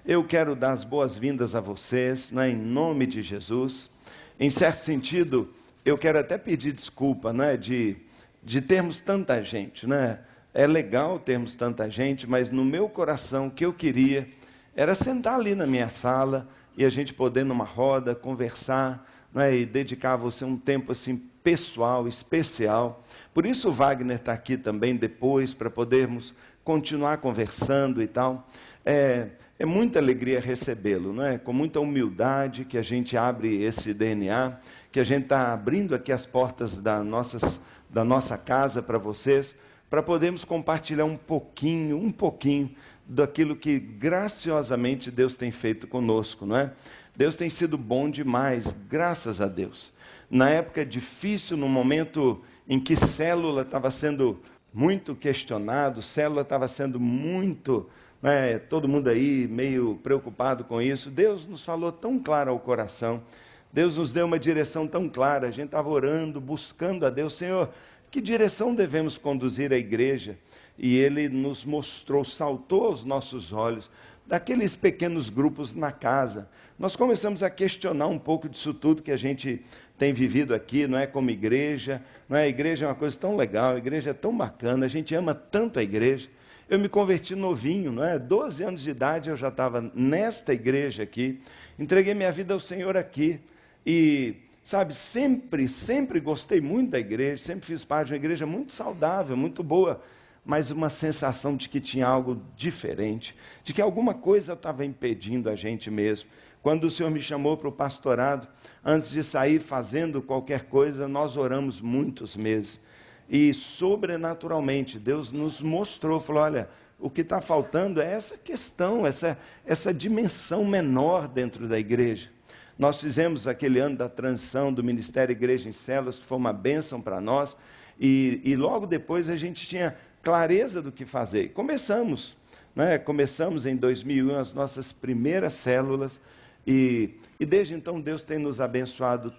Eu quero dar as boas-vindas a vocês, né, em nome de Jesus. Em certo sentido, eu quero até pedir desculpa, né, de termos tanta gente, né? É legal termos tanta gente, mas no meu coração o que eu queria era sentar ali na minha sala e a gente poder numa roda conversar, né, e dedicar a você um tempo assim pessoal, especial. Por isso o Wagner está aqui também depois para podermos continuar conversando e tal. É muita alegria recebê-lo, não é? Com muita humildade que a gente abre esse DNA, que a gente está abrindo aqui as portas da nossa casa para vocês, para podermos compartilhar um pouquinho daquilo que graciosamente Deus tem feito conosco, não é? Deus tem sido bom demais, graças a Deus. Na época difícil, no momento em que célula estava sendo muito questionado, célula estava sendo muito, né, todo mundo aí meio preocupado com isso, Deus nos falou tão claro ao coração, Deus nos deu uma direção tão clara, a gente estava orando, buscando a Deus, Senhor, que direção devemos conduzir a igreja? E Ele nos mostrou, saltou aos nossos olhos, daqueles pequenos grupos na casa. Nós começamos a questionar um pouco disso tudo que a gente tem vivido aqui, não é, como igreja, não é? A igreja é uma coisa tão legal, a igreja é tão bacana, a gente ama tanto a igreja. Eu me converti novinho, não é? 12 anos de idade eu já estava nesta igreja aqui, entreguei minha vida ao Senhor aqui e, sabe, sempre gostei muito da igreja, sempre fiz parte de uma igreja muito saudável, muito boa, mas uma sensação de que tinha algo diferente, de que alguma coisa estava impedindo a gente mesmo. Quando o Senhor me chamou para o pastorado, antes de sair fazendo qualquer coisa, nós oramos muitos meses. E sobrenaturalmente, Deus nos mostrou, falou, olha, o que está faltando é essa questão, essa dimensão menor dentro da igreja. Nós fizemos aquele ano da transição do Ministério Igreja em Células, que foi uma bênção para nós, e logo depois a gente tinha clareza do que fazer. Começamos em 2001 as nossas primeiras células, e desde então Deus tem nos abençoado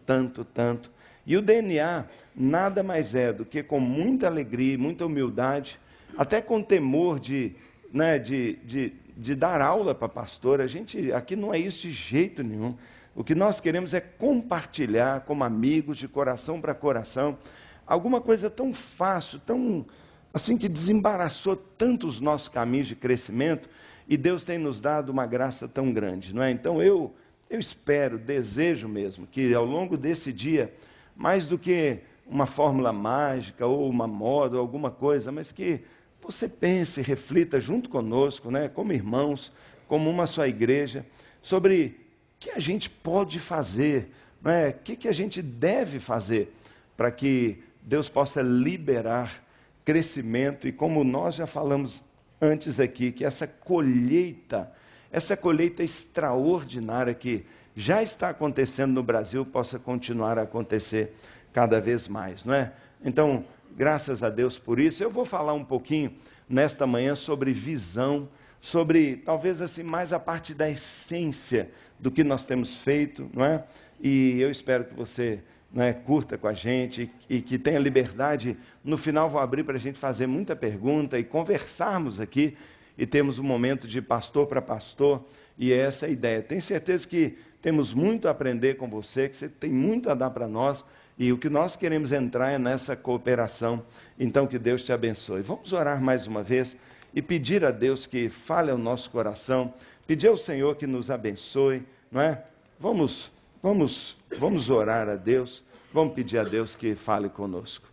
tanto. E o DNA nada mais é do que com muita alegria, muita humildade, até com temor de dar aula para pastor. A gente aqui não é isso de jeito nenhum. O que nós queremos é compartilhar como amigos, de coração para coração, alguma coisa tão fácil, tão assim, que desembaraçou tanto os nossos caminhos de crescimento, e Deus tem nos dado uma graça tão grande, não é? Então eu espero, desejo mesmo, que ao longo desse dia, mais do que uma fórmula mágica, ou uma moda, ou alguma coisa, mas que você pense, reflita junto conosco, né, como irmãos, como uma só igreja, sobre o que a gente pode fazer, não é? O que a gente deve fazer, para que Deus possa liberar crescimento, e como nós já falamos antes aqui, que essa colheita extraordinária que já está acontecendo no Brasil, possa continuar a acontecer cada vez mais, não é? Então, graças a Deus por isso. Eu vou falar um pouquinho nesta manhã sobre visão, sobre talvez assim mais a parte da essência do que nós temos feito, não é? E eu espero que você, curta com a gente e que tenha liberdade. No final vou abrir para a gente fazer muita pergunta e conversarmos aqui, e temos um momento de pastor para pastor, e é essa a ideia. Tenho certeza que temos muito a aprender com você, que você tem muito a dar para nós, e o que nós queremos entrar é nessa cooperação. Então que Deus te abençoe. Vamos orar mais uma vez e pedir a Deus que fale ao nosso coração, pedir ao Senhor que nos abençoe, não é? Vamos orar a Deus, vamos pedir a Deus que fale conosco.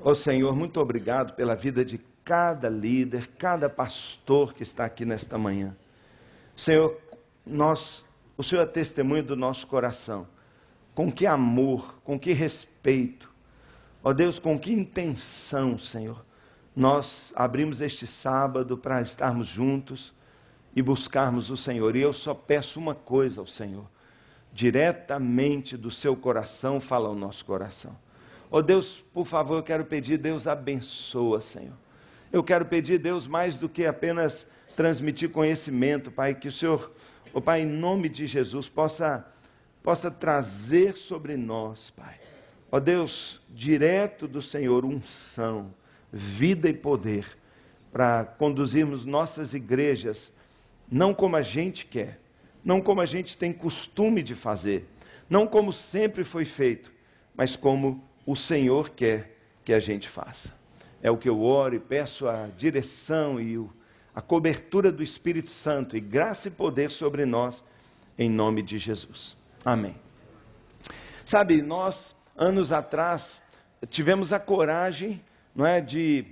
Ó Senhor, muito obrigado pela vida de cada líder, cada pastor que está aqui nesta manhã. Senhor, o Senhor é testemunho do nosso coração. Com que amor, com que respeito, ó Deus, com que intenção, Senhor, nós abrimos este sábado para estarmos juntos e buscarmos o Senhor. E eu só peço uma coisa ao Senhor: diretamente do seu coração, fala ao nosso coração. Ó Deus, por favor, eu quero pedir, Deus, abençoa, Senhor. Eu quero pedir, Deus, mais do que apenas transmitir conhecimento, Pai, que o Senhor, ó Pai, em nome de Jesus, possa trazer sobre nós, Pai, ó Deus, direto do Senhor, unção, vida e poder, para conduzirmos nossas igrejas, não como a gente quer, não como a gente tem costume de fazer, não como sempre foi feito, mas como o Senhor quer que a gente faça. É o que eu oro e peço a direção e a cobertura do Espírito Santo e graça e poder sobre nós, em nome de Jesus. Amém. Sabe, nós, anos atrás, tivemos a coragem, não é, de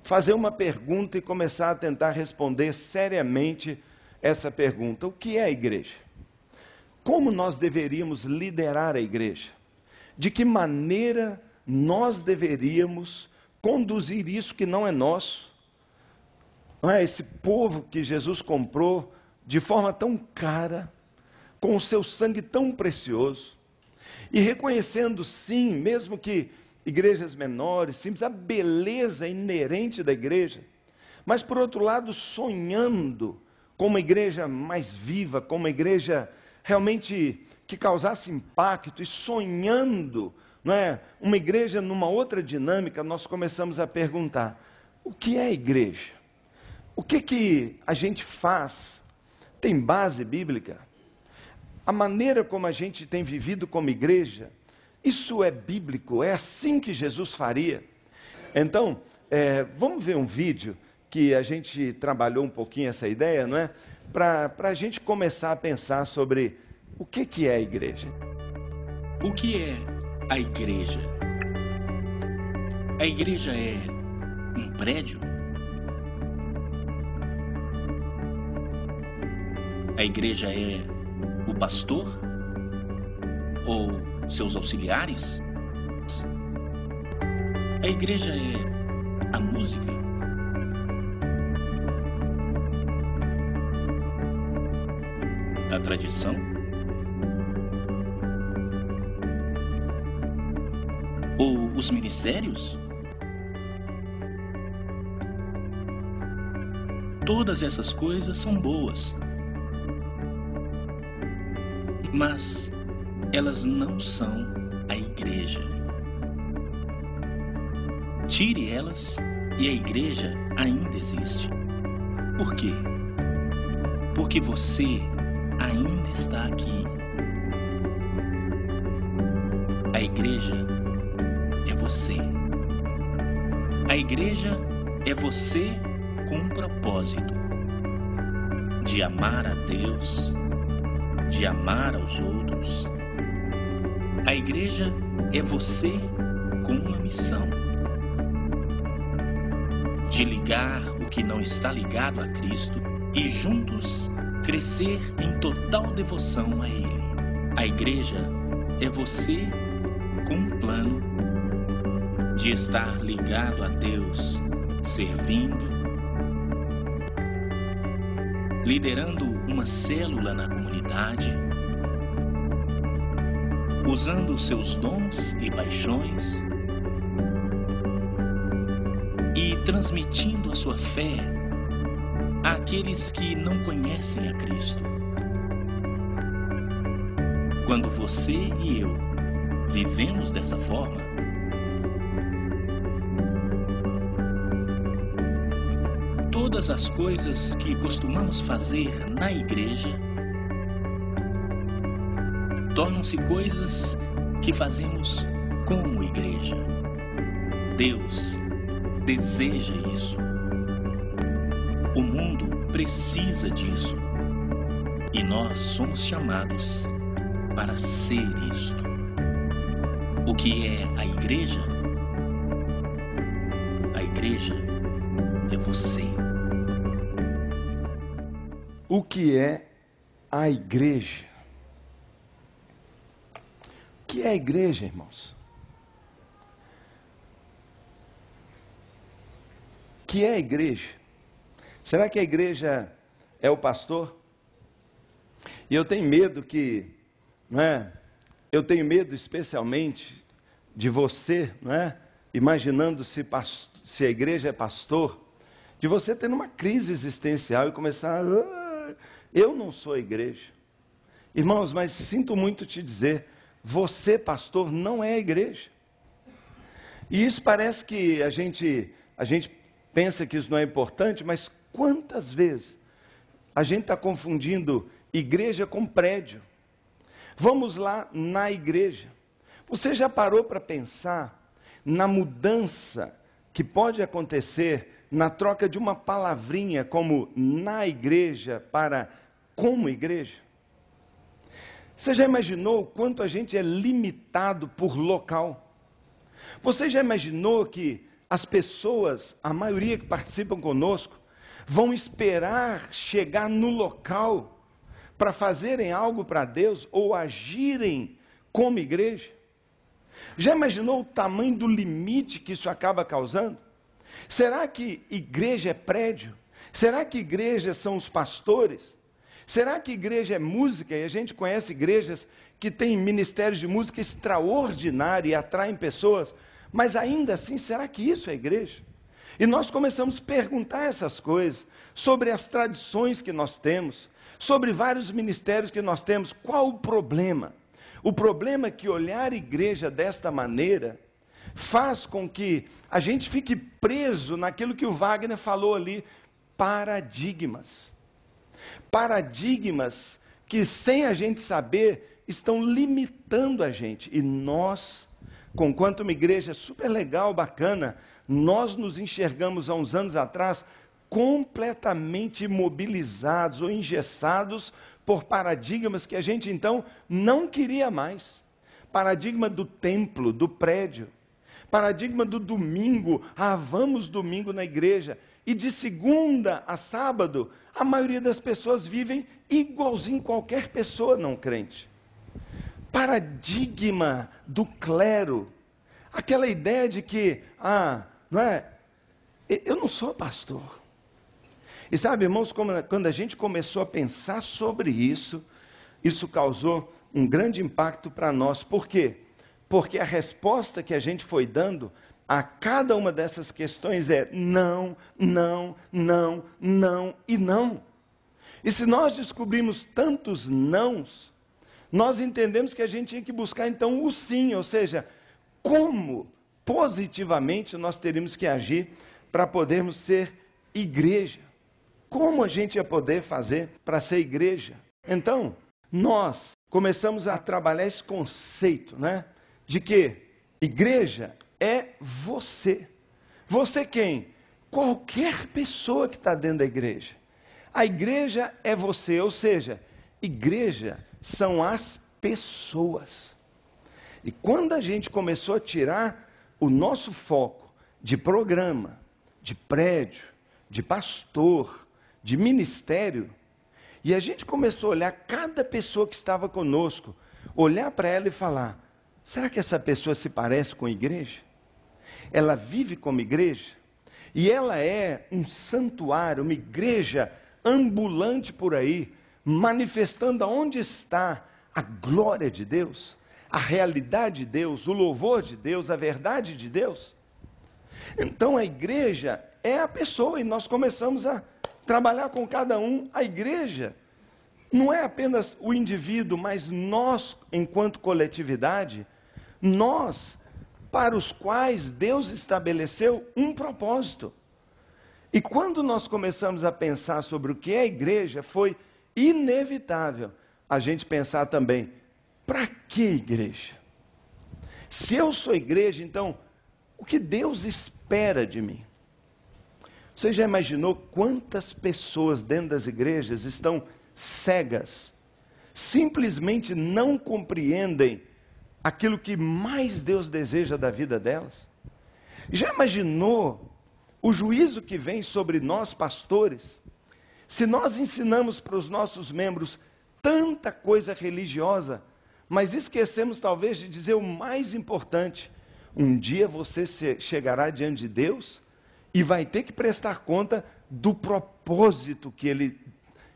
fazer uma pergunta e começar a tentar responder seriamente essa pergunta: o que é a igreja? Como nós deveríamos liderar a igreja? De que maneira nós deveríamos conduzir isso que não é nosso? Não é? Esse povo que Jesus comprou de forma tão cara, com o seu sangue tão precioso, e reconhecendo, sim, mesmo que igrejas menores, simples, a beleza inerente da igreja, mas por outro lado sonhando com uma igreja mais viva, com uma igreja realmente que causasse impacto, e sonhando, não é, uma igreja numa outra dinâmica, nós começamos a perguntar: o que é a igreja? O que a gente faz? Tem base bíblica? A maneira como a gente tem vivido como igreja, isso é bíblico? É assim que Jesus faria? Então, vamos ver um vídeo que a gente trabalhou um pouquinho essa ideia, não é? Para a gente começar a pensar sobre o que é a igreja. O que é a igreja? A igreja é um prédio? A igreja é o pastor? Ou seus auxiliares? A igreja é a música? A tradição? Ou os ministérios? Todas essas coisas são boas, mas elas não são a igreja. Tire elas e a igreja ainda existe. Por quê? Porque você ainda está aqui. A igreja é você. A igreja é você com um propósito de amar a Deus, de amar aos outros. A igreja é você com uma missão de ligar o que não está ligado a Cristo e juntos crescer em total devoção a Ele. A igreja é você com um plano de estar ligado a Deus, servindo, liderando uma célula na comunidade, usando seus dons e paixões e transmitindo a sua fé àqueles que não conhecem a Cristo. Quando você e eu vivemos dessa forma, todas as coisas que costumamos fazer na igreja tornam-se coisas que fazemos como igreja. Deus deseja isso. O mundo precisa disso. E nós somos chamados para ser isto. O que é a igreja? A igreja é você. O que é a igreja? O que é a igreja, irmãos? O que é a igreja? Será que a igreja é o pastor? E eu tenho medo que, não é? Eu tenho medo especialmente de você, não é? Imaginando se a igreja é pastor, de você ter uma crise existencial e começar, eu não sou a igreja. Irmãos, mas sinto muito te dizer, você, pastor, não é a igreja. E isso parece que a gente pensa que isso não é importante, mas quantas vezes a gente está confundindo igreja com prédio? Vamos lá na igreja. Você já parou para pensar na mudança que pode acontecer na troca de uma palavrinha como na igreja para como igreja? Você já imaginou o quanto a gente é limitado por local? Você já imaginou que as pessoas, a maioria que participam conosco, vão esperar chegar no local para fazerem algo para Deus ou agirem como igreja? Já imaginou o tamanho do limite que isso acaba causando? Será que igreja é prédio? Será que igreja são os pastores? Será que igreja é música? E a gente conhece igrejas que têm ministérios de música extraordinário e atraem pessoas, mas ainda assim, será que isso é igreja? E nós começamos a perguntar essas coisas, sobre as tradições que nós temos, sobre vários ministérios que nós temos. Qual o problema? O problema é que olhar a igreja desta maneira faz com que a gente fique preso naquilo que o Wagner falou ali, paradigmas. Paradigmas que, sem a gente saber, estão limitando a gente. E nós, conquanto uma igreja super legal, bacana, nós nos enxergamos há uns anos atrás completamente imobilizados ou engessados por paradigmas que a gente então não queria mais. Paradigma do templo, do prédio. Paradigma do domingo, vamos domingo na igreja. E de segunda a sábado, a maioria das pessoas vivem igualzinho qualquer pessoa não crente. Paradigma do clero. Aquela ideia de que, eu não sou pastor. E sabe, irmãos, quando a gente começou a pensar sobre isso, isso causou um grande impacto para nós. Por quê? Porque a resposta que a gente foi dando a cada uma dessas questões é não, não, não, não e não. E se nós descobrimos tantos nãos, nós entendemos que a gente tinha que buscar então o sim, ou seja, como positivamente nós teríamos que agir para podermos ser igreja. Como a gente ia poder fazer para ser igreja? Então, nós começamos a trabalhar esse conceito, de que igreja é você. Você quem? Qualquer pessoa que está dentro da igreja. A igreja é você, ou seja, igreja são as pessoas. E quando a gente começou a tirar o nosso foco de programa, de prédio, de pastor, de ministério, e a gente começou a olhar cada pessoa que estava conosco, olhar para ela e falar, será que essa pessoa se parece com a igreja? Ela vive como igreja? E ela é um santuário, uma igreja ambulante por aí, manifestando aonde está a glória de Deus, a realidade de Deus, o louvor de Deus, a verdade de Deus? Então a igreja é a pessoa, e nós começamos a trabalhar com cada um. A igreja não é apenas o indivíduo, mas nós, enquanto coletividade, nós, para os quais Deus estabeleceu um propósito. E quando nós começamos a pensar sobre o que é a igreja, foi inevitável a gente pensar também, para que igreja? Se eu sou igreja, então, o que Deus espera de mim? Você já imaginou quantas pessoas dentro das igrejas estão cegas, simplesmente não compreendem aquilo que mais Deus deseja da vida delas? Já imaginou o juízo que vem sobre nós pastores, se nós ensinamos para os nossos membros tanta coisa religiosa, mas esquecemos talvez de dizer o mais importante: um dia você chegará diante de Deus e vai ter que prestar conta do propósito que Ele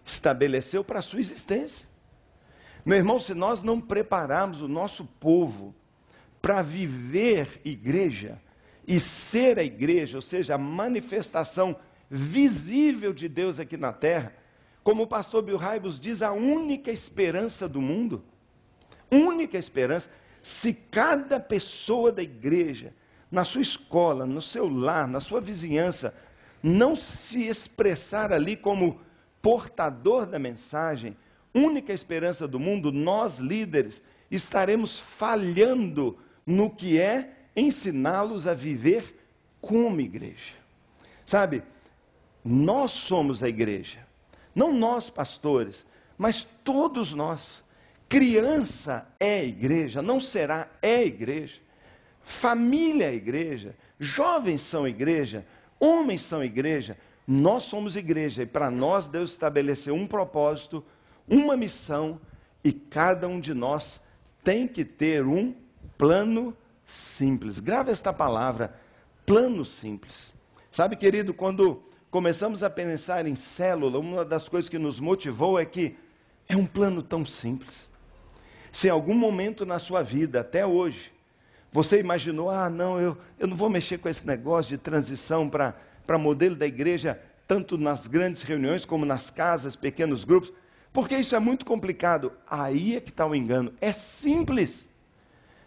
estabeleceu para a sua existência. Meu irmão, se nós não prepararmos o nosso povo para viver igreja e ser a igreja, ou seja, a manifestação visível de Deus aqui na terra, como o pastor Bill Hybels diz, a única esperança do mundo, única esperança, se cada pessoa da igreja, na sua escola, no seu lar, na sua vizinhança, não se expressar ali como portador da mensagem, única esperança do mundo, nós líderes estaremos falhando no que é ensiná-los a viver como igreja. Sabe, nós somos a igreja, não nós pastores, mas todos nós. Criança é igreja, não será, é igreja. Família é igreja, jovens são igreja, homens são igreja, nós somos igreja. E para nós Deus estabeleceu um propósito, uma missão, e cada um de nós tem que ter um plano simples. Grava esta palavra, plano simples. Sabe, querido, quando começamos a pensar em célula, uma das coisas que nos motivou é que é um plano tão simples. Se em algum momento na sua vida, até hoje, você imaginou, não, eu não vou mexer com esse negócio de transição para modelo da igreja, tanto nas grandes reuniões como nas casas, pequenos grupos, porque isso é muito complicado. Aí é que está o engano. É simples.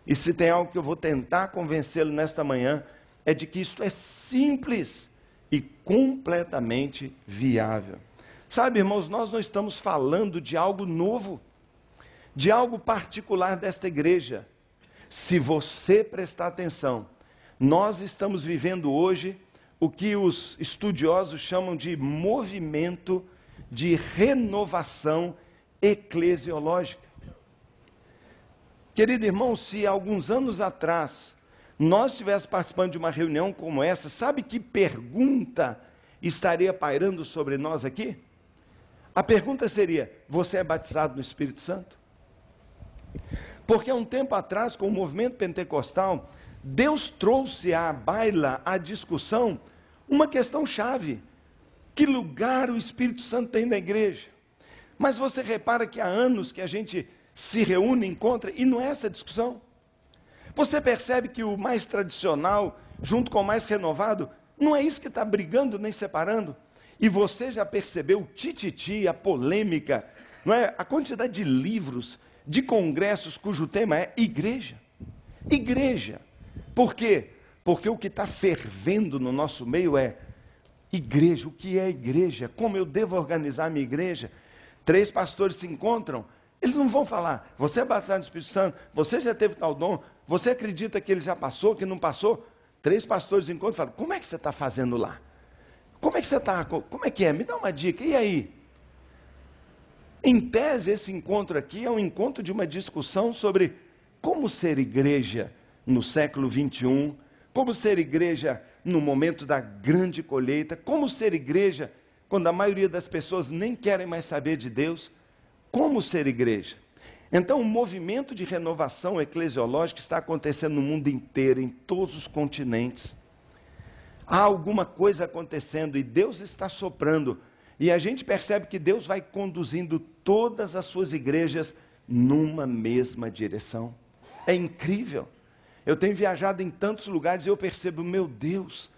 E se tem algo que eu vou tentar convencê-lo nesta manhã, é de que isto é simples e completamente viável. Sabe, irmãos, nós não estamos falando de algo novo, de algo particular desta igreja. Se você prestar atenção, nós estamos vivendo hoje o que os estudiosos chamam de movimento de renovação eclesiológica. Querido irmão, se alguns anos atrás nós estivéssemos participando de uma reunião como essa, sabe que pergunta estaria pairando sobre nós aqui? A pergunta seria: você é batizado no Espírito Santo? Porque há um tempo atrás, com o movimento pentecostal, Deus trouxe à baila, à discussão, uma questão chave: que lugar o Espírito Santo tem na igreja? Mas você repara que há anos que a gente se reúne, encontra, e não é essa discussão. Você percebe que o mais tradicional, junto com o mais renovado, não é isso que está brigando nem separando? E você já percebeu o tititi, a polêmica, não é? A quantidade de livros, de congressos cujo tema é igreja. Igreja. Por quê? Porque o que está fervendo no nosso meio é igreja. O que é igreja? Como eu devo organizar a minha igreja? 3 pastores se encontram, eles não vão falar: você é batizado no Espírito Santo, você já teve tal dom, você acredita que ele já passou, que não passou? 3 pastores se encontram e falam: como é que você está fazendo lá? Como é que você está? Como é que é? Me dá uma dica, e aí? Em tese, esse encontro aqui é um encontro de uma discussão sobre como ser igreja no século 21, como ser igreja no momento da grande colheita, como ser igreja quando a maioria das pessoas nem querem mais saber de Deus, como ser igreja. Então, o movimento de renovação eclesiológica está acontecendo no mundo inteiro, em todos os continentes. Há alguma coisa acontecendo e Deus está soprando. E a gente percebe que Deus vai conduzindo todas as suas igrejas numa mesma direção. É incrível. Eu tenho viajado em tantos lugares e eu percebo: meu Deus,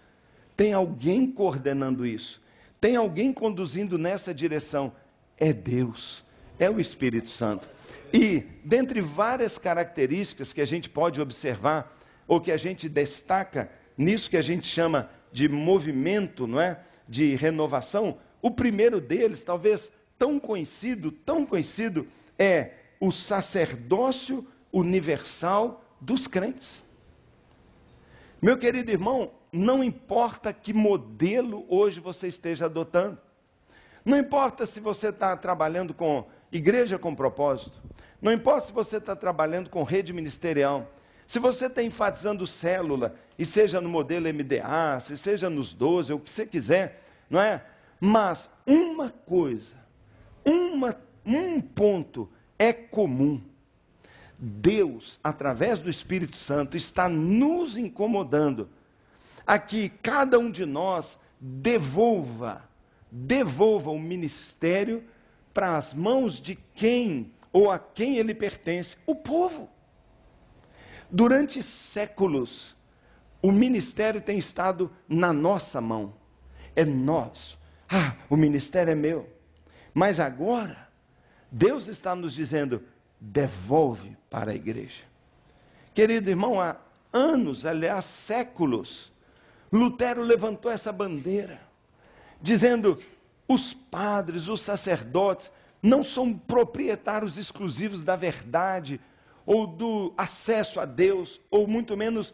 tem alguém coordenando isso. Tem alguém conduzindo nessa direção. É Deus, é o Espírito Santo. E, dentre várias características que a gente pode observar, ou que a gente destaca, nisso que a gente chama de movimento, não é? De renovação, o primeiro deles, talvez tão conhecido, é o sacerdócio universal dos crentes. Meu querido irmão, não importa que modelo hoje você esteja adotando, não importa se você está trabalhando com igreja com propósito, não importa se você está trabalhando com rede ministerial, se você está enfatizando célula, e seja no modelo MDA, se seja nos 12, ou o que você quiser, não é? Mas uma coisa, um ponto é comum: Deus, através do Espírito Santo, está nos incomodando a que cada um de nós devolva o ministério para as mãos de quem ou a quem ele pertence, o povo. Durante séculos, o ministério tem estado na nossa mão, é nosso. O ministério é meu. Mas agora, Deus está nos dizendo: devolve para a igreja. Querido irmão, há anos, aliás, séculos, Lutero levantou essa bandeira. dizendo: os padres, os sacerdotes, não são proprietários exclusivos da verdade, ou do acesso a Deus, ou muito menos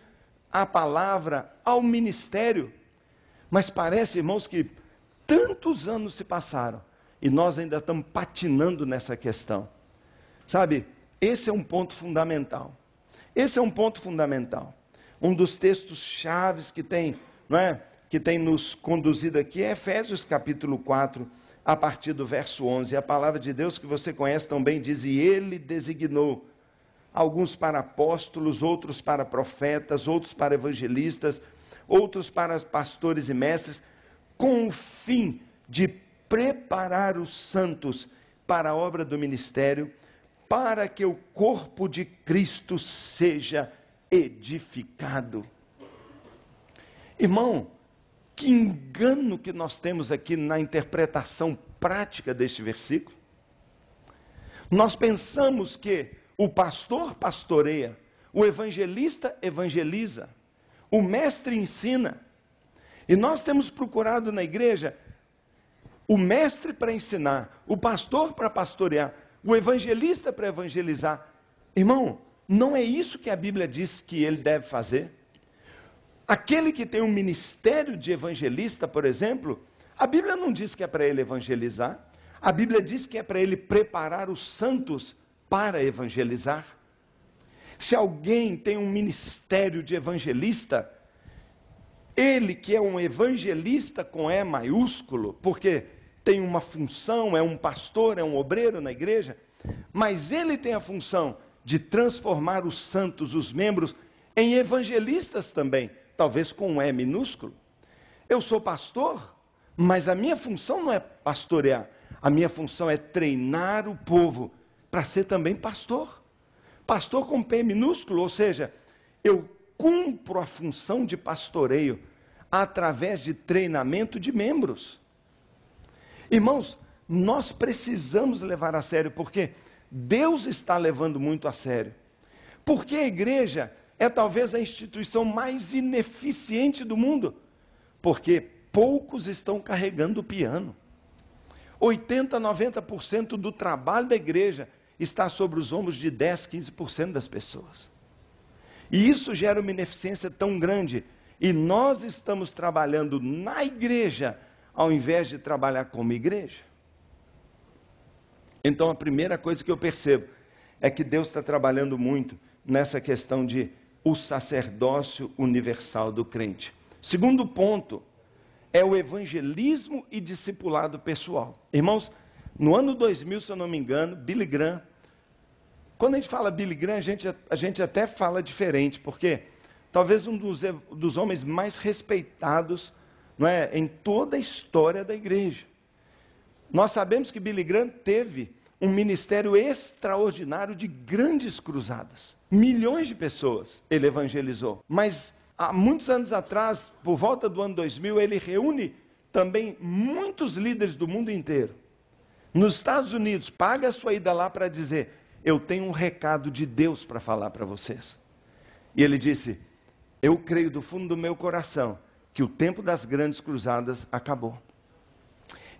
à palavra, ao ministério. Mas parece, irmãos, que tantos anos se passaram, e nós ainda estamos patinando nessa questão. Sabe, esse é um ponto fundamental. Esse é um ponto fundamental. Um dos textos chaves que tem, não é, que tem nos conduzido aqui é Efésios capítulo 4, a partir do verso 11. A palavra de Deus que você conhece tão bem diz: e ele designou alguns para apóstolos, outros para profetas, outros para evangelistas, outros para pastores e mestres, com o fim de preparar os santos para a obra do ministério, para que o corpo de Cristo seja edificado. Irmão, que engano que nós temos aqui na interpretação prática deste versículo. Nós pensamos que o pastor pastoreia, o evangelista evangeliza, o mestre ensina. E nós temos procurado na igreja o mestre para ensinar, o pastor para pastorear, o evangelista para evangelizar. Irmão, não é isso que a Bíblia diz que ele deve fazer? Aquele que tem um ministério de evangelista, por exemplo, a Bíblia não diz que é para ele evangelizar, a Bíblia diz que é para ele preparar os santos para evangelizar. Se alguém tem um ministério de evangelista, ele que é um evangelista com E maiúsculo, porque tem uma função, é um pastor, é um obreiro na igreja, mas ele tem a função de transformar os santos, os membros, em evangelistas também, talvez com um E minúsculo. Eu sou pastor, mas a minha função não é pastorear, a minha função é treinar o povo para ser também pastor. Pastor com P minúsculo, ou seja, eu cumpro a função de pastoreio através de treinamento de membros. Irmãos, nós precisamos levar a sério, porque Deus está levando muito a sério. Porque a igreja é talvez a instituição mais ineficiente do mundo, porque poucos estão carregando o piano. 80%, 90% do trabalho da igreja está sobre os ombros de 10%, 15% das pessoas. E isso gera uma ineficiência tão grande, e nós estamos trabalhando na igreja, ao invés de trabalhar como igreja. Então a primeira coisa que eu percebo é que Deus está trabalhando muito nessa questão de o sacerdócio universal do crente. Segundo ponto é o evangelismo e discipulado pessoal. Irmãos, no ano 2000, se eu não me engano, Billy Graham, quando a gente fala Billy Graham, a gente até fala diferente, porque talvez um dos homens mais respeitados, não é, em toda a história da igreja. Nós sabemos que Billy Graham teve um ministério extraordinário de grandes cruzadas. Milhões de pessoas ele evangelizou. Mas há muitos anos atrás, por volta do ano 2000, ele reúne também muitos líderes do mundo inteiro. Nos Estados Unidos, paga a sua ida lá para dizer: eu tenho um recado de Deus para falar para vocês. E ele disse: eu creio do fundo do meu coração que o tempo das grandes cruzadas acabou.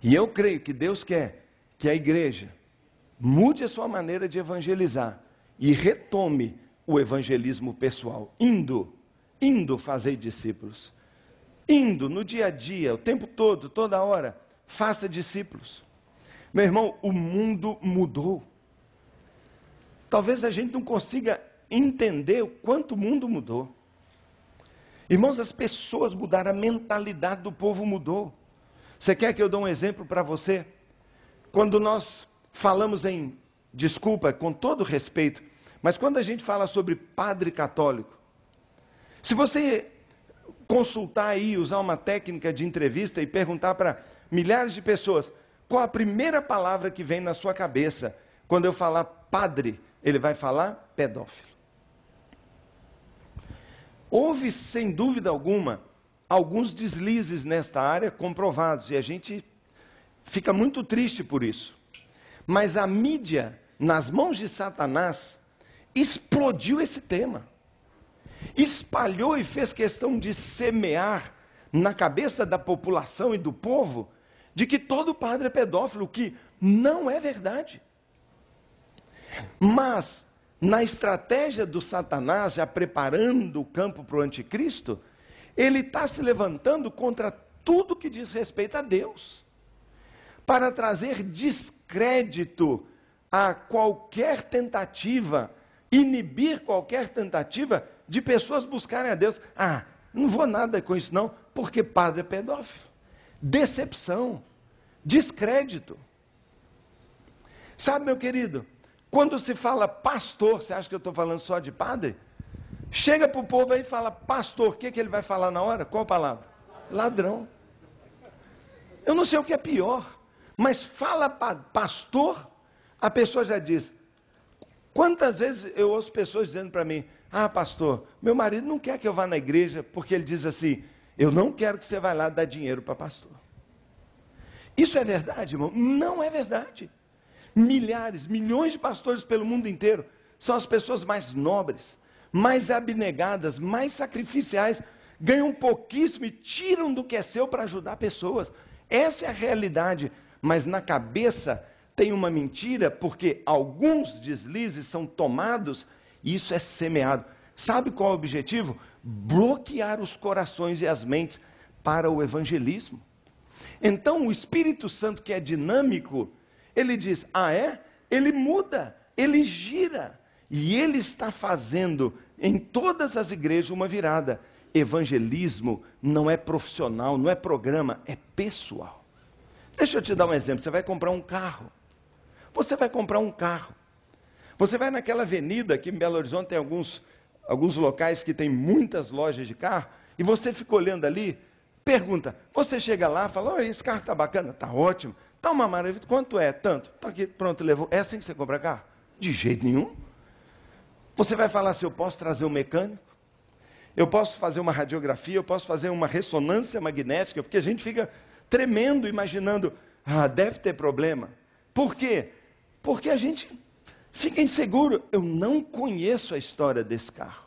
E eu creio que Deus quer que a igreja mude a sua maneira de evangelizar e retome o evangelismo pessoal, indo fazer discípulos, indo no dia a dia, o tempo todo, toda hora, faça discípulos. Meu irmão, o mundo mudou. Talvez a gente não consiga entender o quanto o mundo mudou. Irmãos, as pessoas mudaram, a mentalidade do povo mudou. Você quer que eu dê um exemplo para você? Quando nós falamos em, desculpa, com todo respeito, mas quando a gente fala sobre padre católico, se você consultar aí, usar uma técnica de entrevista e perguntar para milhares de pessoas, qual a primeira palavra que vem na sua cabeça quando eu falar padre, ele vai falar pedófilo. Houve, sem dúvida alguma, alguns deslizes nesta área comprovados, e a gente fica muito triste por isso. Mas a mídia, nas mãos de Satanás, explodiu esse tema. Espalhou e fez questão de semear na cabeça da população e do povo de que todo padre é pedófilo, o que não é verdade. Mas, na estratégia do Satanás, já preparando o campo para o anticristo, ele está se levantando contra tudo que diz respeito a Deus, para trazer descrédito a qualquer tentativa, inibir qualquer tentativa de pessoas buscarem a Deus. Ah, não vou nada com isso não, porque padre é pedófilo. Decepção, descrédito. Sabe, meu querido, quando se fala pastor, você acha que eu estou falando só de padre? Chega para o povo aí e fala pastor, o que ele vai falar na hora? Qual palavra? Ladrão. Eu não sei o que é pior, mas fala pastor, a pessoa já diz. Quantas vezes eu ouço pessoas dizendo para mim, ah, pastor, meu marido não quer que eu vá na igreja, porque ele diz assim, eu não quero que você vá lá dar dinheiro para pastor. Isso é verdade, irmão? Não é verdade. Milhares, milhões de pastores pelo mundo inteiro são as pessoas mais nobres, mais abnegadas, mais sacrificiais, ganham pouquíssimo e tiram do que é seu para ajudar pessoas. Essa é a realidade, mas na cabeça tem uma mentira, porque alguns deslizes são tomados e isso é semeado. Sabe qual é o objetivo? Bloquear os corações e as mentes para o evangelismo. Então o Espírito Santo, que é dinâmico, ele diz, ah é? Ele muda, ele gira. E ele está fazendo em todas as igrejas uma virada. Evangelismo não é profissional, não é programa, é pessoal. Deixa eu te dar um exemplo. Você vai comprar um carro. Você vai comprar um carro. Você vai naquela avenida, aqui em Belo Horizonte tem alguns locais que tem muitas lojas de carro, e você fica olhando ali, pergunta, você chega lá, fala, oi, esse carro está bacana, está ótimo, está uma maravilha, quanto é? Tanto. Está aqui, pronto, levou. É assim que você compra carro? De jeito nenhum. Você vai falar assim, eu posso trazer um mecânico? Eu posso fazer uma radiografia, eu posso fazer uma ressonância magnética, porque a gente fica tremendo, imaginando, ah, deve ter problema. Por quê? Porque a gente fica inseguro. Eu não conheço a história desse carro.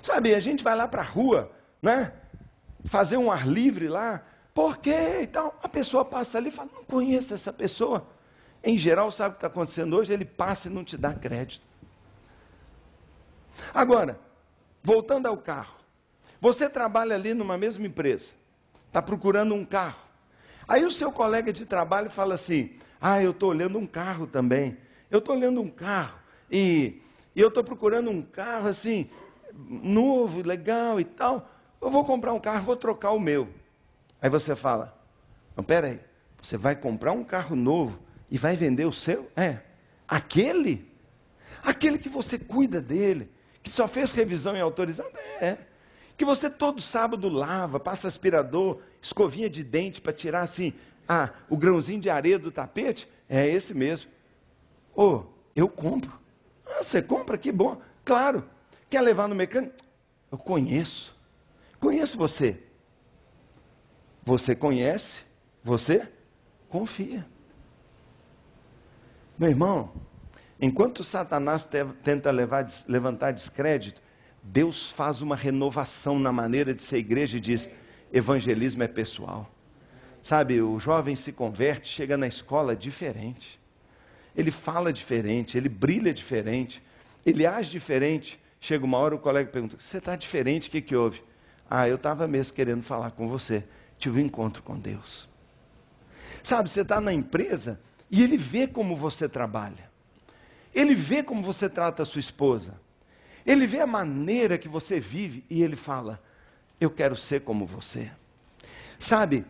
Sabe, a gente vai lá para a rua, né? Fazer um ar livre lá, por quê? E tal. A pessoa passa ali e fala, não conheço essa pessoa. Em geral, sabe o que está acontecendo hoje? Ele passa e não te dá crédito. Agora, voltando ao carro. Você trabalha ali numa mesma empresa, está procurando um carro. Aí o seu colega de trabalho fala assim, ah, eu estou olhando um carro também. Eu estou olhando um carro e eu estou procurando um carro assim, novo, legal e tal. Eu vou comprar um carro, vou trocar o meu. Aí você fala, não, peraí, você vai comprar um carro novo e vai vender o seu? É, aquele que você cuida dele, que só fez revisão e autorizada, que você todo sábado lava, passa aspirador, escovinha de dente para tirar assim, o grãozinho de areia do tapete, é esse mesmo. Eu compro. Você compra? Que bom. Claro. Quer levar no mecânico? Eu conheço você. Você conhece, você confia. Meu irmão, enquanto Satanás tenta levantar descrédito, Deus faz uma renovação na maneira de ser igreja e diz, evangelismo é pessoal. Sabe, o jovem se converte, chega na escola diferente. Ele fala diferente, ele brilha diferente, ele age diferente. Chega uma hora, o colega pergunta, você está diferente, o que houve? Eu estava mesmo querendo falar com você, tive um encontro com Deus. Sabe, você está na empresa e ele vê como você trabalha. Ele vê como você trata a sua esposa. Ele vê a maneira que você vive e ele fala, eu quero ser como você. Sabe,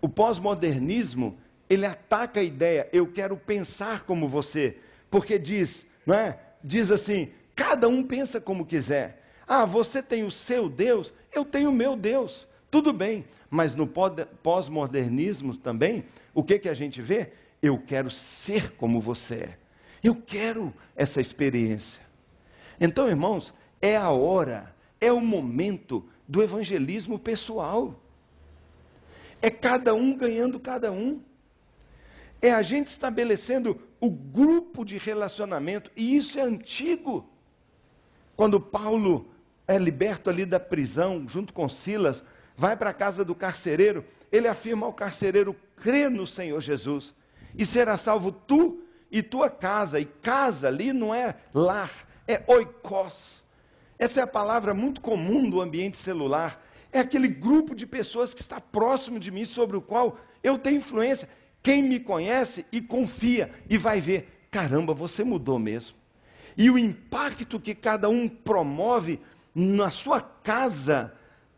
o pós-modernismo, ele ataca a ideia, eu quero pensar como você, porque diz, não é? Diz assim, cada um pensa como quiser. Você tem o seu Deus, eu tenho o meu Deus. Tudo bem, mas no pós-modernismo também, o que a gente vê? Eu quero ser como você é. Eu quero essa experiência. Então, irmãos, é a hora, é o momento do evangelismo pessoal. É cada um ganhando cada um. É a gente estabelecendo o grupo de relacionamento, e isso é antigo. Quando Paulo é liberto ali da prisão, junto com Silas, vai para a casa do carcereiro, ele afirma ao carcereiro: crê no Senhor Jesus, e será salvo tu e tua casa. E casa ali não é lar, é oikos. Essa é a palavra muito comum do ambiente celular. É aquele grupo de pessoas que está próximo de mim, sobre o qual eu tenho influência. Quem me conhece e confia e vai ver: caramba, você mudou mesmo. E o impacto que cada um promove na sua casa,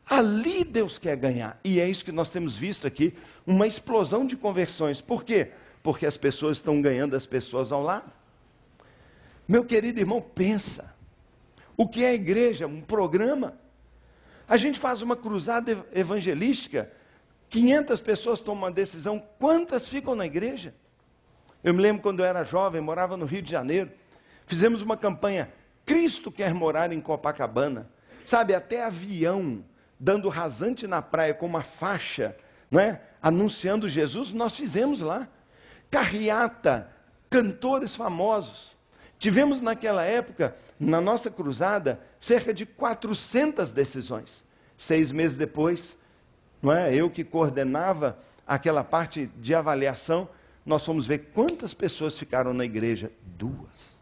ali Deus quer ganhar. E é isso que nós temos visto aqui, uma explosão de conversões. Por quê? Porque as pessoas estão ganhando as pessoas ao lado. Meu querido irmão, pensa. O que é a igreja? Um programa. A gente faz uma cruzada evangelística, 500 pessoas tomam uma decisão, quantas ficam na igreja? Eu me lembro quando eu era jovem, morava no Rio de Janeiro, fizemos uma campanha, Cristo quer morar em Copacabana. Sabe, até avião, dando rasante na praia com uma faixa, não é? Anunciando Jesus, nós fizemos lá. Carreata, cantores famosos. Tivemos naquela época, na nossa cruzada, cerca de 400 decisões. 6 meses depois, não é? Eu que coordenava aquela parte de avaliação, nós fomos ver quantas pessoas ficaram na igreja. 2.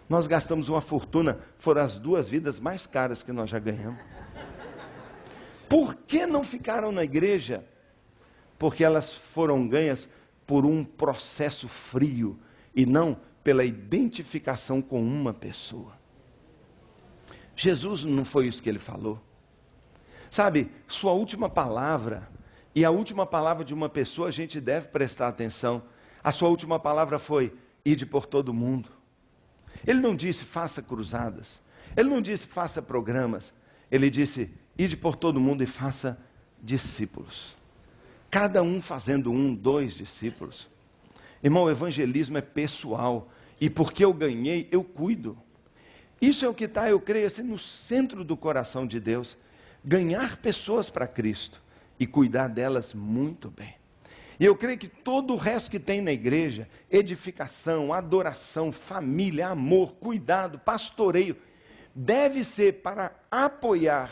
Nós gastamos uma fortuna, foram as 2 vidas mais caras que nós já ganhamos. Por que não ficaram na igreja? Porque elas foram ganhas por um processo frio e não pela identificação com uma pessoa. Jesus não foi isso que ele falou. Sabe, sua última palavra, e a última palavra de uma pessoa a gente deve prestar atenção. A sua última palavra foi: ide por todo mundo. Ele não disse faça cruzadas, ele não disse faça programas, ele disse: ide por todo mundo e faça discípulos. Cada um fazendo 1, 2 discípulos. Irmão, o evangelismo é pessoal, e porque eu ganhei, eu cuido. Isso é o que está, eu creio, assim, no centro do coração de Deus. Ganhar pessoas para Cristo e cuidar delas muito bem. E eu creio que todo o resto que tem na igreja, edificação, adoração, família, amor, cuidado, pastoreio, deve ser para apoiar,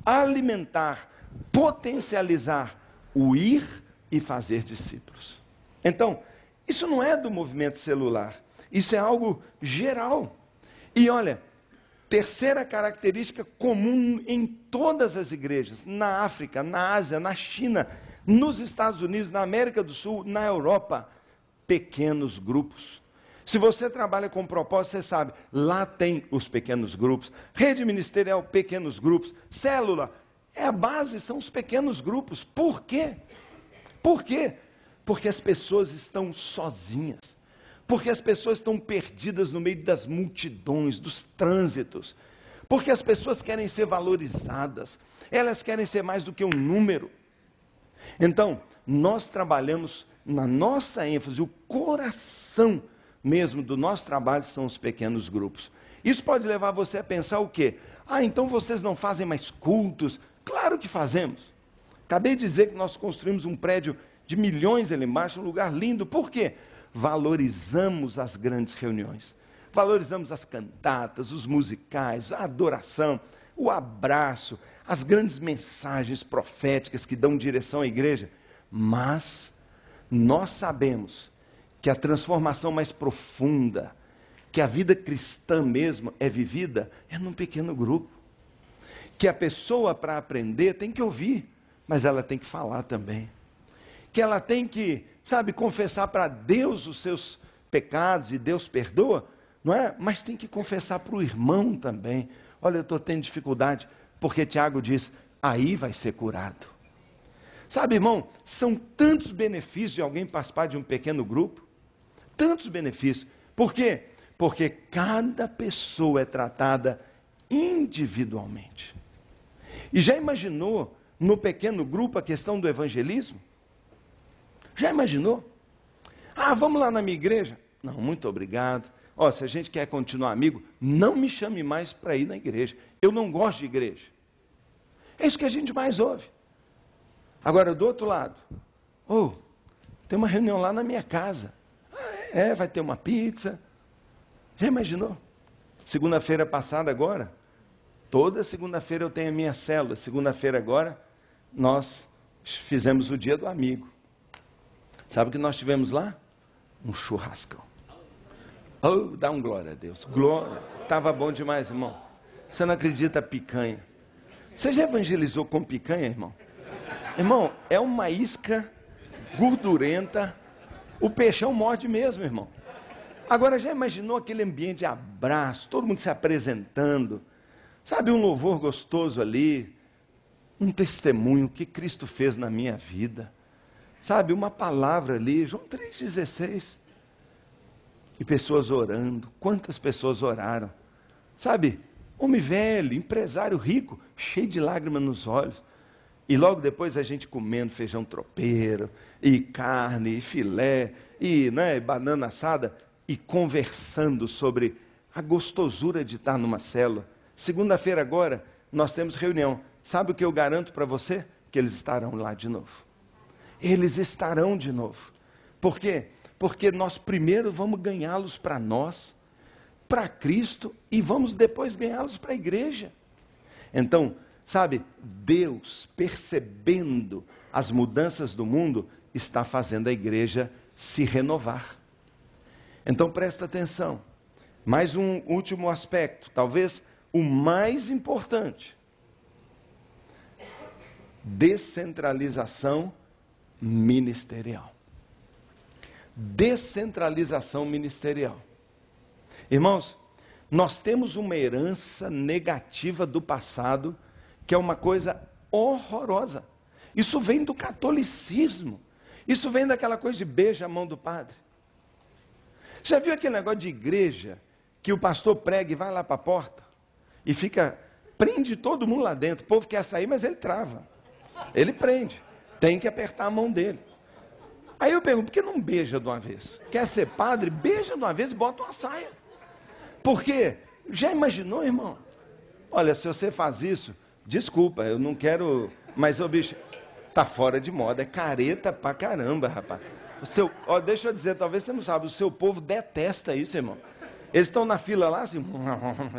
alimentar, potencializar o ir e fazer discípulos. Então, isso não é do movimento celular, isso é algo geral. E olha, terceira característica comum em todas as igrejas, na África, na Ásia, na China, nos Estados Unidos, na América do Sul, na Europa, pequenos grupos. Se você trabalha com propósito, você sabe, lá tem os pequenos grupos, rede ministerial, pequenos grupos, célula, é a base, são os pequenos grupos. Por quê? Por quê? Porque as pessoas estão sozinhas, porque as pessoas estão perdidas no meio das multidões, dos trânsitos, porque as pessoas querem ser valorizadas, elas querem ser mais do que um número. Então, nós trabalhamos na nossa ênfase, o coração mesmo do nosso trabalho são os pequenos grupos. Isso pode levar você a pensar o quê? Então vocês não fazem mais cultos? Claro que fazemos. Acabei de dizer que nós construímos um prédio de milhões ali embaixo, um lugar lindo. Por quê? Valorizamos as grandes reuniões, valorizamos as cantatas, os musicais, a adoração, o abraço, as grandes mensagens proféticas que dão direção à igreja. Mas nós sabemos que a transformação mais profunda, que a vida cristã mesmo é vivida, é num pequeno grupo. Que a pessoa, para aprender, tem que ouvir, mas ela tem que falar também. Que ela tem que, confessar para Deus os seus pecados, e Deus perdoa, não é? Mas tem que confessar para o irmão também. Olha, eu estou tendo dificuldade, porque Tiago diz, aí vai ser curado. Sabe, irmão, são tantos benefícios de alguém participar de um pequeno grupo, tantos benefícios. Por quê? Porque cada pessoa é tratada individualmente. E já imaginou, no pequeno grupo, a questão do evangelismo? Já imaginou? Vamos lá na minha igreja? Não, muito obrigado. Se a gente quer continuar amigo, não me chame mais para ir na igreja. Eu não gosto de igreja. É isso que a gente mais ouve. Agora, do outro lado, tem uma reunião lá na minha casa. Vai ter uma pizza. Já imaginou? Segunda-feira passada agora, Toda segunda-feira eu tenho a minha célula. Segunda-feira agora, nós fizemos o dia do amigo. Sabe o que nós tivemos lá? Um churrascão. Oh, dá um glória a Deus. Glória. Estava bom demais, irmão. Você não acredita, picanha. Você já evangelizou com picanha, irmão? Irmão, é uma isca gordurenta. O peixão morde mesmo, irmão. Agora, já imaginou aquele ambiente de abraço, todo mundo se apresentando? Sabe, um louvor gostoso ali, um testemunho que Cristo fez na minha vida. Sabe, uma palavra ali, João 3,16. E pessoas orando. Quantas pessoas oraram? Sabe, homem velho, empresário rico, cheio de lágrimas nos olhos. E logo depois a gente comendo feijão tropeiro, e carne, e filé, e banana assada, e conversando sobre a gostosura de estar numa célula. Segunda-feira agora, nós temos reunião. Sabe o que eu garanto para você? Que eles estarão lá de novo. Eles estarão de novo. Por quê? Porque nós primeiro vamos ganhá-los para nós, para Cristo, e vamos depois ganhá-los para a igreja. Então, sabe, Deus, percebendo as mudanças do mundo, está fazendo a igreja se renovar. Então presta atenção. Mais um último aspecto, talvez o mais importante. Descentralização ministerial. Descentralização ministerial. Irmãos, nós temos uma herança negativa do passado, que é uma coisa horrorosa. Isso vem do catolicismo. Isso vem daquela coisa de beija a mão do padre. Já viu aquele negócio de igreja, que o pastor prega e vai lá para a porta, e prende todo mundo lá dentro. O povo quer sair, mas ele trava. Ele prende. Tem que apertar a mão dele. Aí eu pergunto, por que não beija de uma vez? Quer ser padre? Beija de uma vez e bota uma saia. Por quê? Já imaginou, irmão? Olha, se você faz isso, desculpa, eu não quero... Mas, ô bicho, tá fora de moda, é careta pra caramba, rapaz. Deixa eu dizer, talvez você não sabe, o seu povo detesta isso, irmão. Eles estão na fila lá, assim,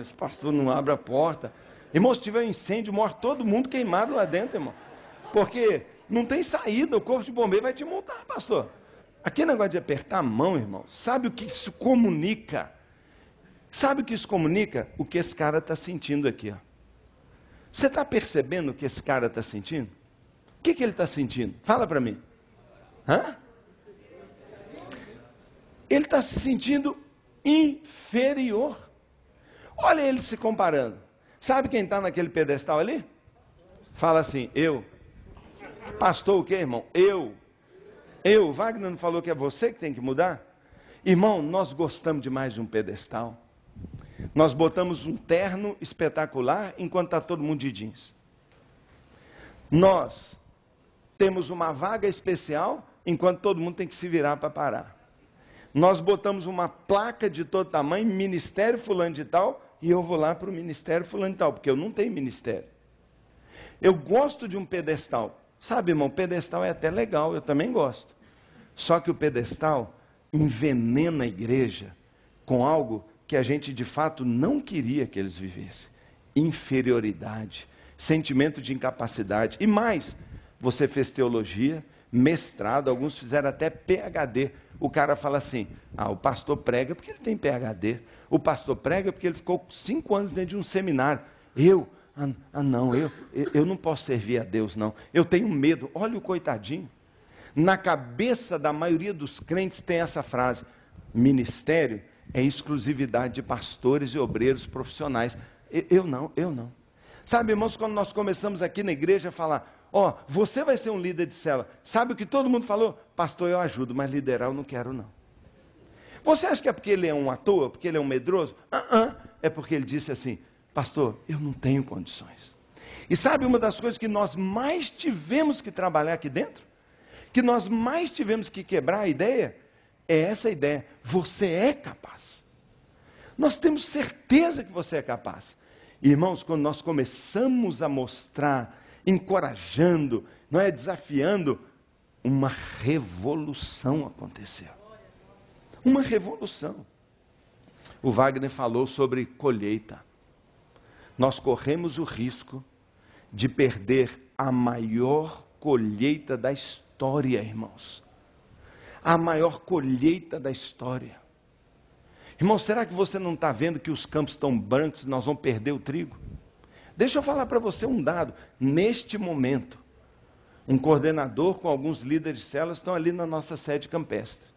esse pastor não abre a porta. Irmão, se tiver um incêndio, morre todo mundo queimado lá dentro, irmão. Porque não tem saída, o corpo de bombeiro vai te multar, pastor. Aquele negócio de apertar a mão, irmão, sabe o que isso comunica? Sabe o que isso comunica? O que esse cara está sentindo aqui, ó. Você está percebendo o que esse cara está sentindo? O que ele está sentindo? Fala para mim. Hã? Ele está se sentindo inferior. Olha ele se comparando. Sabe quem está naquele pedestal ali? Fala assim, eu. Pastor o quê, irmão? Eu. Wagner não falou que é você que tem que mudar? Irmão, nós gostamos demais de um pedestal. Nós botamos um terno espetacular enquanto está todo mundo de jeans. Nós temos uma vaga especial enquanto todo mundo tem que se virar para parar. Nós botamos uma placa de todo tamanho, ministério fulano de tal, e eu vou lá para o ministério fulano de tal, porque eu não tenho ministério. Eu gosto de um pedestal. Sabe, irmão, pedestal é até legal, eu também gosto. Só que o pedestal envenena a igreja com algo que a gente de fato não queria que eles vivessem. Inferioridade, sentimento de incapacidade. E mais, você fez teologia, mestrado, alguns fizeram até PhD. O cara fala assim, o pastor prega porque ele tem PhD. O pastor prega porque ele ficou 5 anos dentro de um seminário. Eu não posso servir a Deus, não. Eu tenho medo. Olha o coitadinho. Na cabeça da maioria dos crentes tem essa frase, ministério é exclusividade de pastores e obreiros profissionais. Eu não. Sabe, irmãos, quando nós começamos aqui na igreja a falar, você vai ser um líder de célula. Sabe o que todo mundo falou? Pastor, eu ajudo, mas liderar eu não quero, não. Você acha que é porque ele é um à toa, porque ele é um medroso? É porque ele disse assim, pastor, eu não tenho condições. E sabe uma das coisas que nós mais tivemos que trabalhar aqui dentro? Que nós mais tivemos que quebrar a ideia? É essa ideia, você é capaz. Nós temos certeza que você é capaz. E, irmãos, quando nós começamos a mostrar, encorajando, desafiando, uma revolução aconteceu. Uma revolução. O Wagner falou sobre colheita. nós corremos o risco de perder a maior colheita da história, irmãos. A maior colheita da história. Irmão, será que você não está vendo que os campos estão brancos e nós vamos perder o trigo? Deixa eu falar para você um dado. Neste momento, um coordenador com alguns líderes de células estão ali na nossa sede campestre.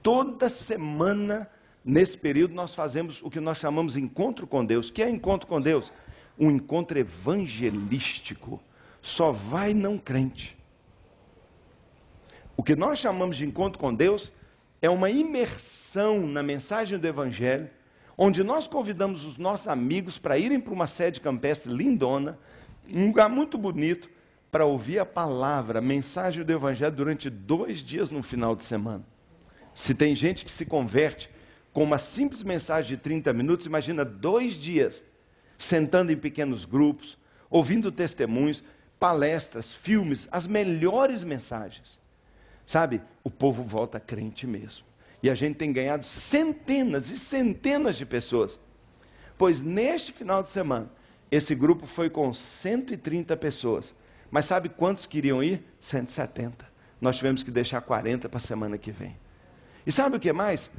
Toda semana, nesse período, nós fazemos o que nós chamamos de encontro com Deus. O que é encontro com Deus? Um encontro evangelístico. Só vai não crente. O que nós chamamos de encontro com Deus é uma imersão na mensagem do Evangelho, onde nós convidamos os nossos amigos para irem para uma sede campestre lindona, um lugar muito bonito, para ouvir a palavra, a mensagem do Evangelho durante 2 dias no final de semana. Se tem gente que se converte com uma simples mensagem de 30 minutos, imagina 2 dias, sentando em pequenos grupos, ouvindo testemunhos, palestras, filmes, as melhores mensagens. Sabe, o povo volta crente mesmo. E a gente tem ganhado centenas e centenas de pessoas. Pois neste final de semana, esse grupo foi com 130 pessoas. Mas sabe quantos queriam ir? 170. Nós tivemos que deixar 40 para a semana que vem. E sabe o que mais?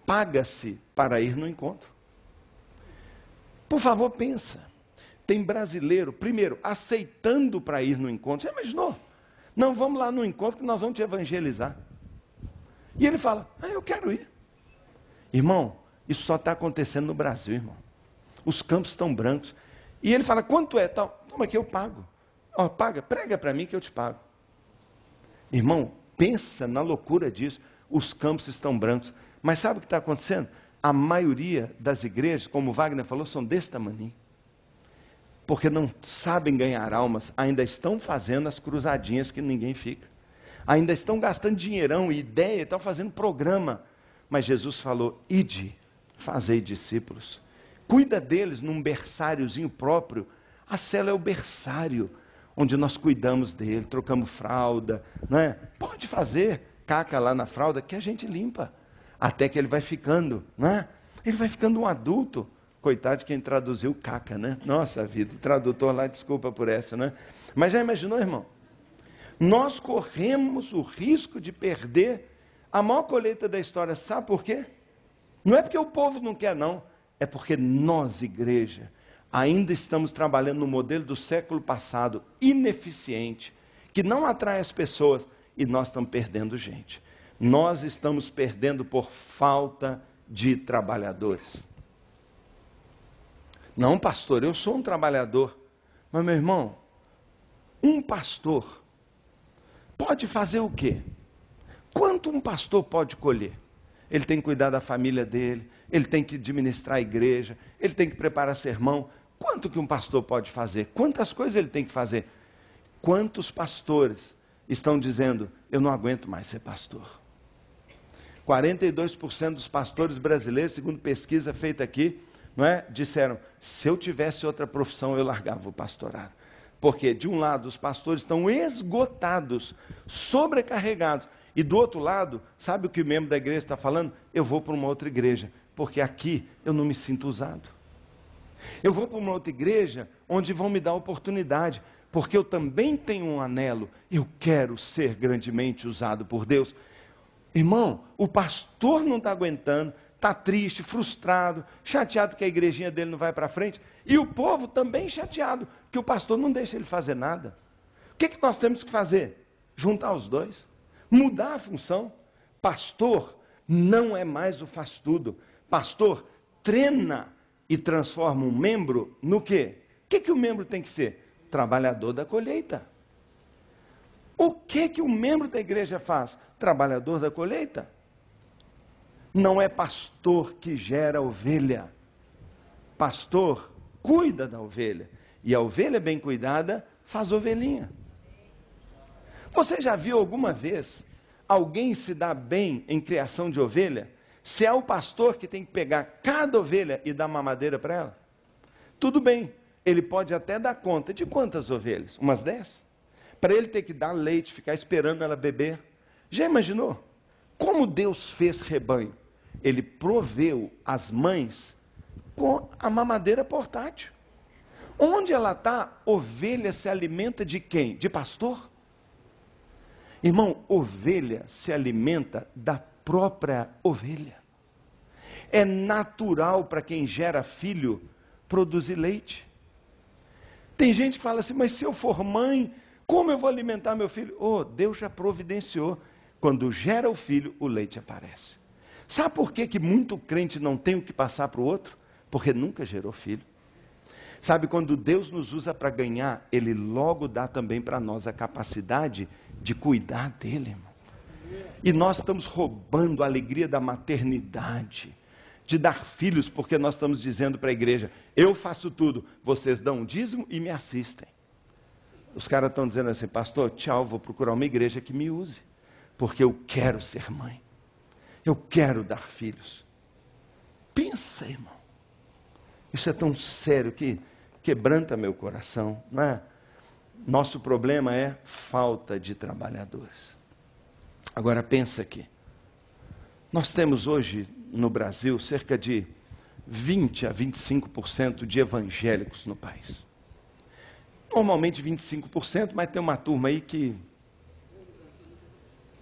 Paga-se para ir no encontro. Por favor, pensa. Tem brasileiro, primeiro, aceitando para ir no encontro. Já imaginou? Não, vamos lá no encontro que nós vamos te evangelizar. E ele fala, eu quero ir. Irmão, isso só está acontecendo no Brasil, irmão. Os campos estão brancos. E ele fala, quanto é? Tal? Toma aqui, eu pago. Paga, prega para mim que eu te pago. Irmão, pensa na loucura disso. Os campos estão brancos. Mas sabe o que está acontecendo? A maioria das igrejas, como o Wagner falou, são desse tamanho. Porque não sabem ganhar almas, ainda estão fazendo as cruzadinhas que ninguém fica. Ainda estão gastando dinheirão e ideia, estão fazendo programa. Mas Jesus falou, ide, fazei discípulos. Cuida deles num berçáriozinho próprio. A célula é o berçário, onde nós cuidamos dele, trocamos fralda, não é? Pode fazer caca lá na fralda, que a gente limpa. Até que ele vai ficando, não é? Ele vai ficando um adulto. Coitado de quem traduziu caca, né? Nossa vida, o tradutor lá, desculpa por essa, né? Mas já imaginou, irmão? Nós corremos o risco de perder a maior colheita da história. Sabe por quê? Não é porque o povo não quer, não. É porque nós, igreja, ainda estamos trabalhando no modelo do século passado, ineficiente, que não atrai as pessoas, e nós estamos perdendo gente. Nós estamos perdendo por falta de trabalhadores. Não, pastor, eu sou um trabalhador. Mas, meu irmão, um pastor pode fazer o quê? Quanto um pastor pode colher? Ele tem que cuidar da família dele, ele tem que administrar a igreja, ele tem que preparar sermão. Quanto que um pastor pode fazer? Quantas coisas ele tem que fazer? Quantos pastores estão dizendo, eu não aguento mais ser pastor? 42% dos pastores brasileiros, segundo pesquisa feita aqui, não é? Disseram, se eu tivesse outra profissão, eu largava o pastorado. Porque, de um lado, os pastores estão esgotados, sobrecarregados. E do outro lado, sabe o que o membro da igreja está falando? Eu vou para uma outra igreja, porque aqui eu não me sinto usado. Eu vou para uma outra igreja, onde vão me dar oportunidade, porque eu também tenho um anelo. Eu quero ser grandemente usado por Deus. Irmão, o pastor não está aguentando, está triste, frustrado, chateado que a igrejinha dele não vai para frente, e o povo também chateado, que o pastor não deixa ele fazer nada. O que nós temos que fazer? Juntar os dois, mudar a função. Pastor não é mais o faz tudo. Pastor treina e transforma um membro no quê? O que o membro tem que ser? Trabalhador da colheita. O que o membro da igreja faz? Trabalhador da colheita. Não é pastor que gera ovelha. Pastor cuida da ovelha. E a ovelha bem cuidada faz ovelhinha. Você já viu alguma vez alguém se dar bem em criação de ovelha? Se é o pastor que tem que pegar cada ovelha e dar mamadeira para ela? Tudo bem, ele pode até dar conta de quantas ovelhas? Umas 10? Para ele ter que dar leite, ficar esperando ela beber. Já imaginou? Como Deus fez rebanho? Ele proveu as mães com a mamadeira portátil. Onde ela está, ovelha se alimenta de quem? De pastor? Irmão, ovelha se alimenta da própria ovelha. É natural para quem gera filho produzir leite. Tem gente que fala assim, mas se eu for mãe, como eu vou alimentar meu filho? Oh, Deus já providenciou. Quando gera o filho, o leite aparece. Sabe por que muito crente não tem o que passar para o outro? Porque nunca gerou filho. Sabe, quando Deus nos usa para ganhar, Ele logo dá também para nós a capacidade de cuidar dele, irmão. E nós estamos roubando a alegria da maternidade, de dar filhos, porque nós estamos dizendo para a igreja, eu faço tudo, vocês dão um dízimo e me assistem. Os caras estão dizendo assim, pastor, tchau, vou procurar uma igreja que me use, porque eu quero ser mãe, eu quero dar filhos. Pensa, irmão, isso é tão sério que quebranta meu coração, não é? Nosso problema é falta de trabalhadores. Agora pensa aqui, nós temos hoje no Brasil cerca de 20 a 25% de evangélicos no país. Normalmente 25%, mas tem uma turma aí que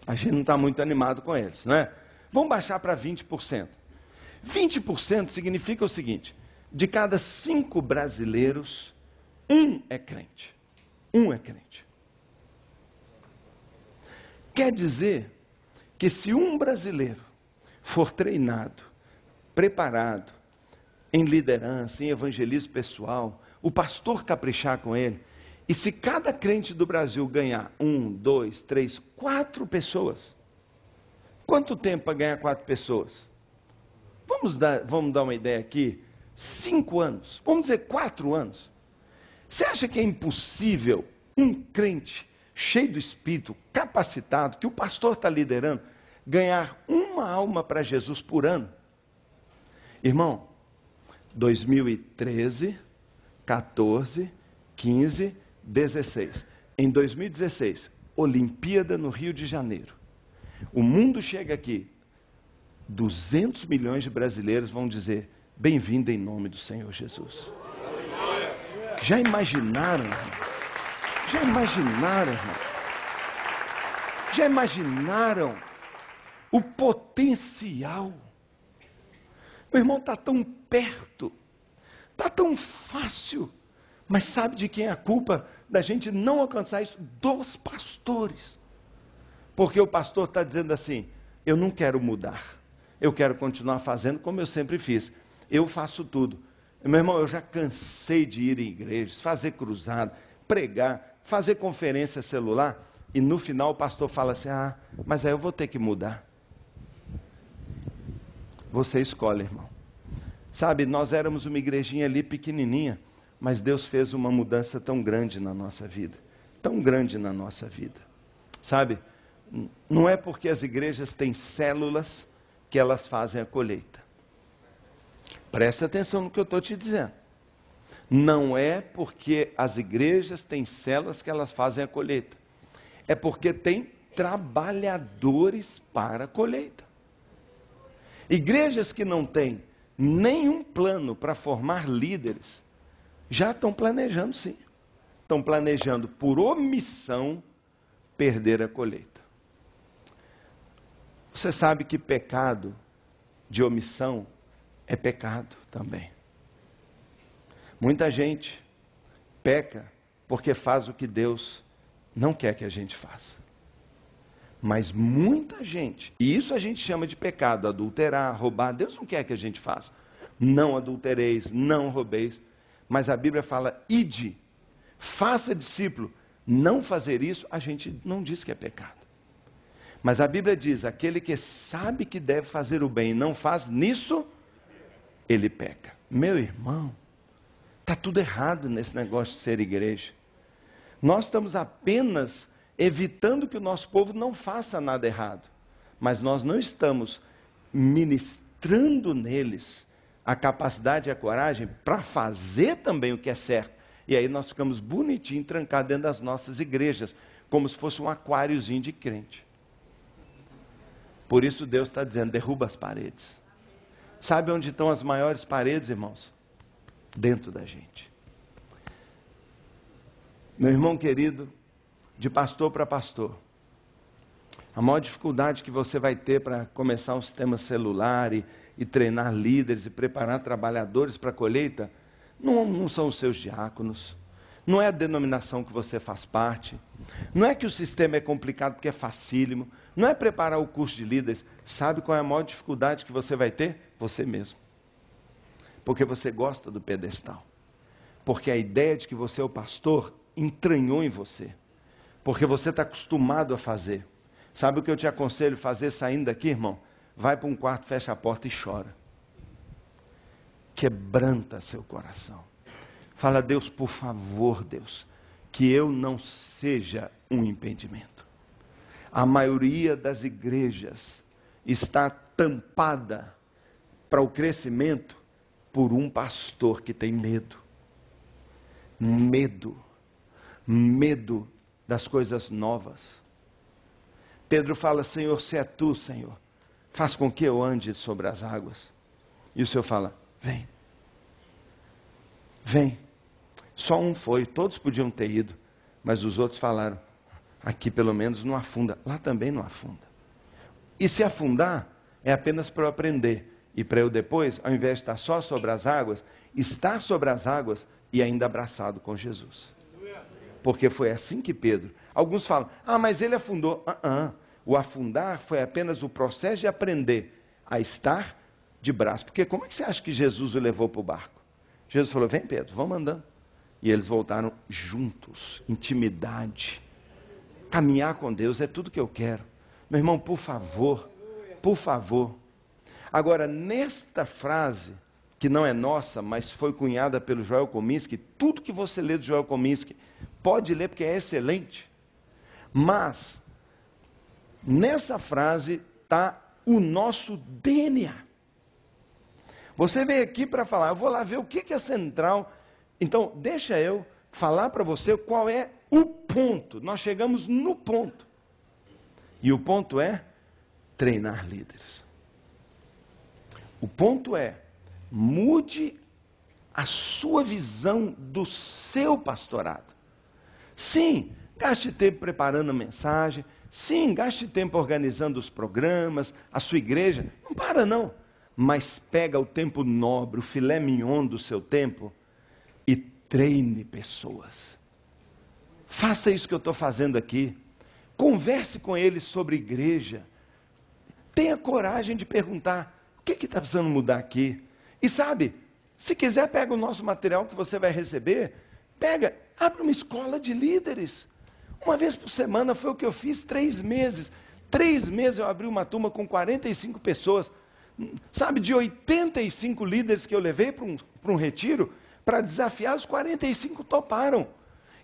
a gente não está muito animado com eles, não é? Vamos baixar para 20%. 20% significa o seguinte, de cada 5 brasileiros, 1 é crente. 1 é crente. Quer dizer que se um brasileiro for treinado, preparado, em liderança, em evangelismo pessoal, o pastor caprichar com ele, e se cada crente do Brasil ganhar 1, 2, 3, 4 pessoas, quanto tempo para ganhar 4 pessoas? Vamos dar uma ideia aqui, 5 anos, vamos dizer 4 anos. Você acha que é impossível um crente cheio do Espírito, capacitado, que o pastor está liderando, ganhar uma alma para Jesus por ano? Irmão, 2013, 14, 15, 16. Em 2016, Olimpíada no Rio de Janeiro. O mundo chega aqui, 200 milhões de brasileiros vão dizer, bem-vindo em nome do Senhor Jesus. Já imaginaram, irmão? Já imaginaram, irmão? Já imaginaram o potencial? Meu irmão, está tão perto, está tão fácil, mas sabe de quem é a culpa da gente não alcançar isso? Dos pastores. Porque o pastor está dizendo assim, eu não quero mudar, eu quero continuar fazendo como eu sempre fiz, eu faço tudo. Meu irmão, eu já cansei de ir em igrejas, fazer cruzada, pregar, fazer conferência celular, e no final o pastor fala assim, mas aí eu vou ter que mudar. Você escolhe, irmão. Sabe, nós éramos uma igrejinha ali pequenininha, mas Deus fez uma mudança tão grande na nossa vida. Tão grande na nossa vida. Sabe, não é porque as igrejas têm células que elas fazem a colheita. Presta atenção no que eu estou te dizendo. Não é porque as igrejas têm células que elas fazem a colheita. É porque tem trabalhadores para a colheita. Igrejas que não têm nenhum plano para formar líderes, já estão planejando sim. Estão planejando por omissão perder a colheita. Você sabe que pecado de omissão é pecado também. Muita gente peca porque faz o que Deus não quer que a gente faça. Mas muita gente, e isso a gente chama de pecado, adulterar, roubar, Deus não quer que a gente faça. Não adultereis, não roubeis, mas a Bíblia fala, ide, faça discípulo. Não fazer isso, a gente não diz que é pecado. Mas a Bíblia diz, aquele que sabe que deve fazer o bem e não faz, nisso, ele peca. Meu irmão, está tudo errado nesse negócio de ser igreja. Nós estamos apenas evitando que o nosso povo não faça nada errado. Mas nós não estamos ministrando neles a capacidade e a coragem para fazer também o que é certo. E aí nós ficamos bonitinhos, trancados dentro das nossas igrejas, como se fosse um aquáriozinho de crente. Por isso Deus está dizendo, derruba as paredes. Sabe onde estão as maiores paredes, irmãos? Dentro da gente. Meu irmão querido, de pastor para pastor, a maior dificuldade que você vai ter para começar um sistema celular e treinar líderes e preparar trabalhadores para a colheita, não são os seus diáconos, não é a denominação que você faz parte, não é que o sistema é complicado porque é facílimo, não é preparar o curso de líderes. Sabe qual é a maior dificuldade que você vai ter? Você mesmo. Porque você gosta do pedestal. Porque a ideia de que você é o pastor entranhou em você. Porque você está acostumado a fazer. Sabe o que eu te aconselho a fazer saindo daqui, irmão? Vai para um quarto, fecha a porta e chora. Quebranta seu coração. Fala: Deus, por favor, Deus, que eu não seja um impedimento. A maioria das igrejas está tampada para o crescimento por um pastor que tem medo. Medo das coisas novas. Pedro fala: Senhor, se é tu, Senhor, faz com que eu ande sobre as águas. E o Senhor fala: vem. Vem. Só um foi, todos podiam ter ido, mas os outros falaram: aqui pelo menos não afunda, lá também não afunda. E se afundar, é apenas para eu aprender. E para eu depois, ao invés de estar só sobre as águas, estar sobre as águas e ainda abraçado com Jesus. Porque foi assim que Pedro... Alguns falam: mas ele afundou. O afundar foi apenas o processo de aprender a estar de braço. Porque como é que você acha que Jesus o levou para o barco? Jesus falou: vem, Pedro, vamos andando. E eles voltaram juntos, intimidade. Caminhar com Deus é tudo que eu quero. Meu irmão, por favor, por favor. Agora, nesta frase, que não é nossa, mas foi cunhada pelo Joel Kominski, tudo que você lê do Joel Kominski, pode ler porque é excelente. Mas, nessa frase está o nosso DNA. Você veio aqui para falar: eu vou lá ver o que é central. Então, deixa eu falar para você qual é o ponto. Nós chegamos no ponto. E o ponto é treinar líderes. O ponto é: mude a sua visão do seu pastorado. Sim, gaste tempo preparando a mensagem. Sim, gaste tempo organizando os programas, a sua igreja. Não para não. Mas pega o tempo nobre, o filé mignon do seu tempo e treine pessoas. Faça isso que eu estou fazendo aqui. Converse com eles sobre igreja. Tenha coragem de perguntar: o que está precisando mudar aqui? E sabe, se quiser, pega o nosso material que você vai receber. Pega, abre uma escola de líderes. Uma vez por semana foi o que eu fiz, 3 meses. 3 meses eu abri uma turma com 45 pessoas. Sabe, de 85 líderes que eu levei para um retiro, para desafiar, os 45 toparam.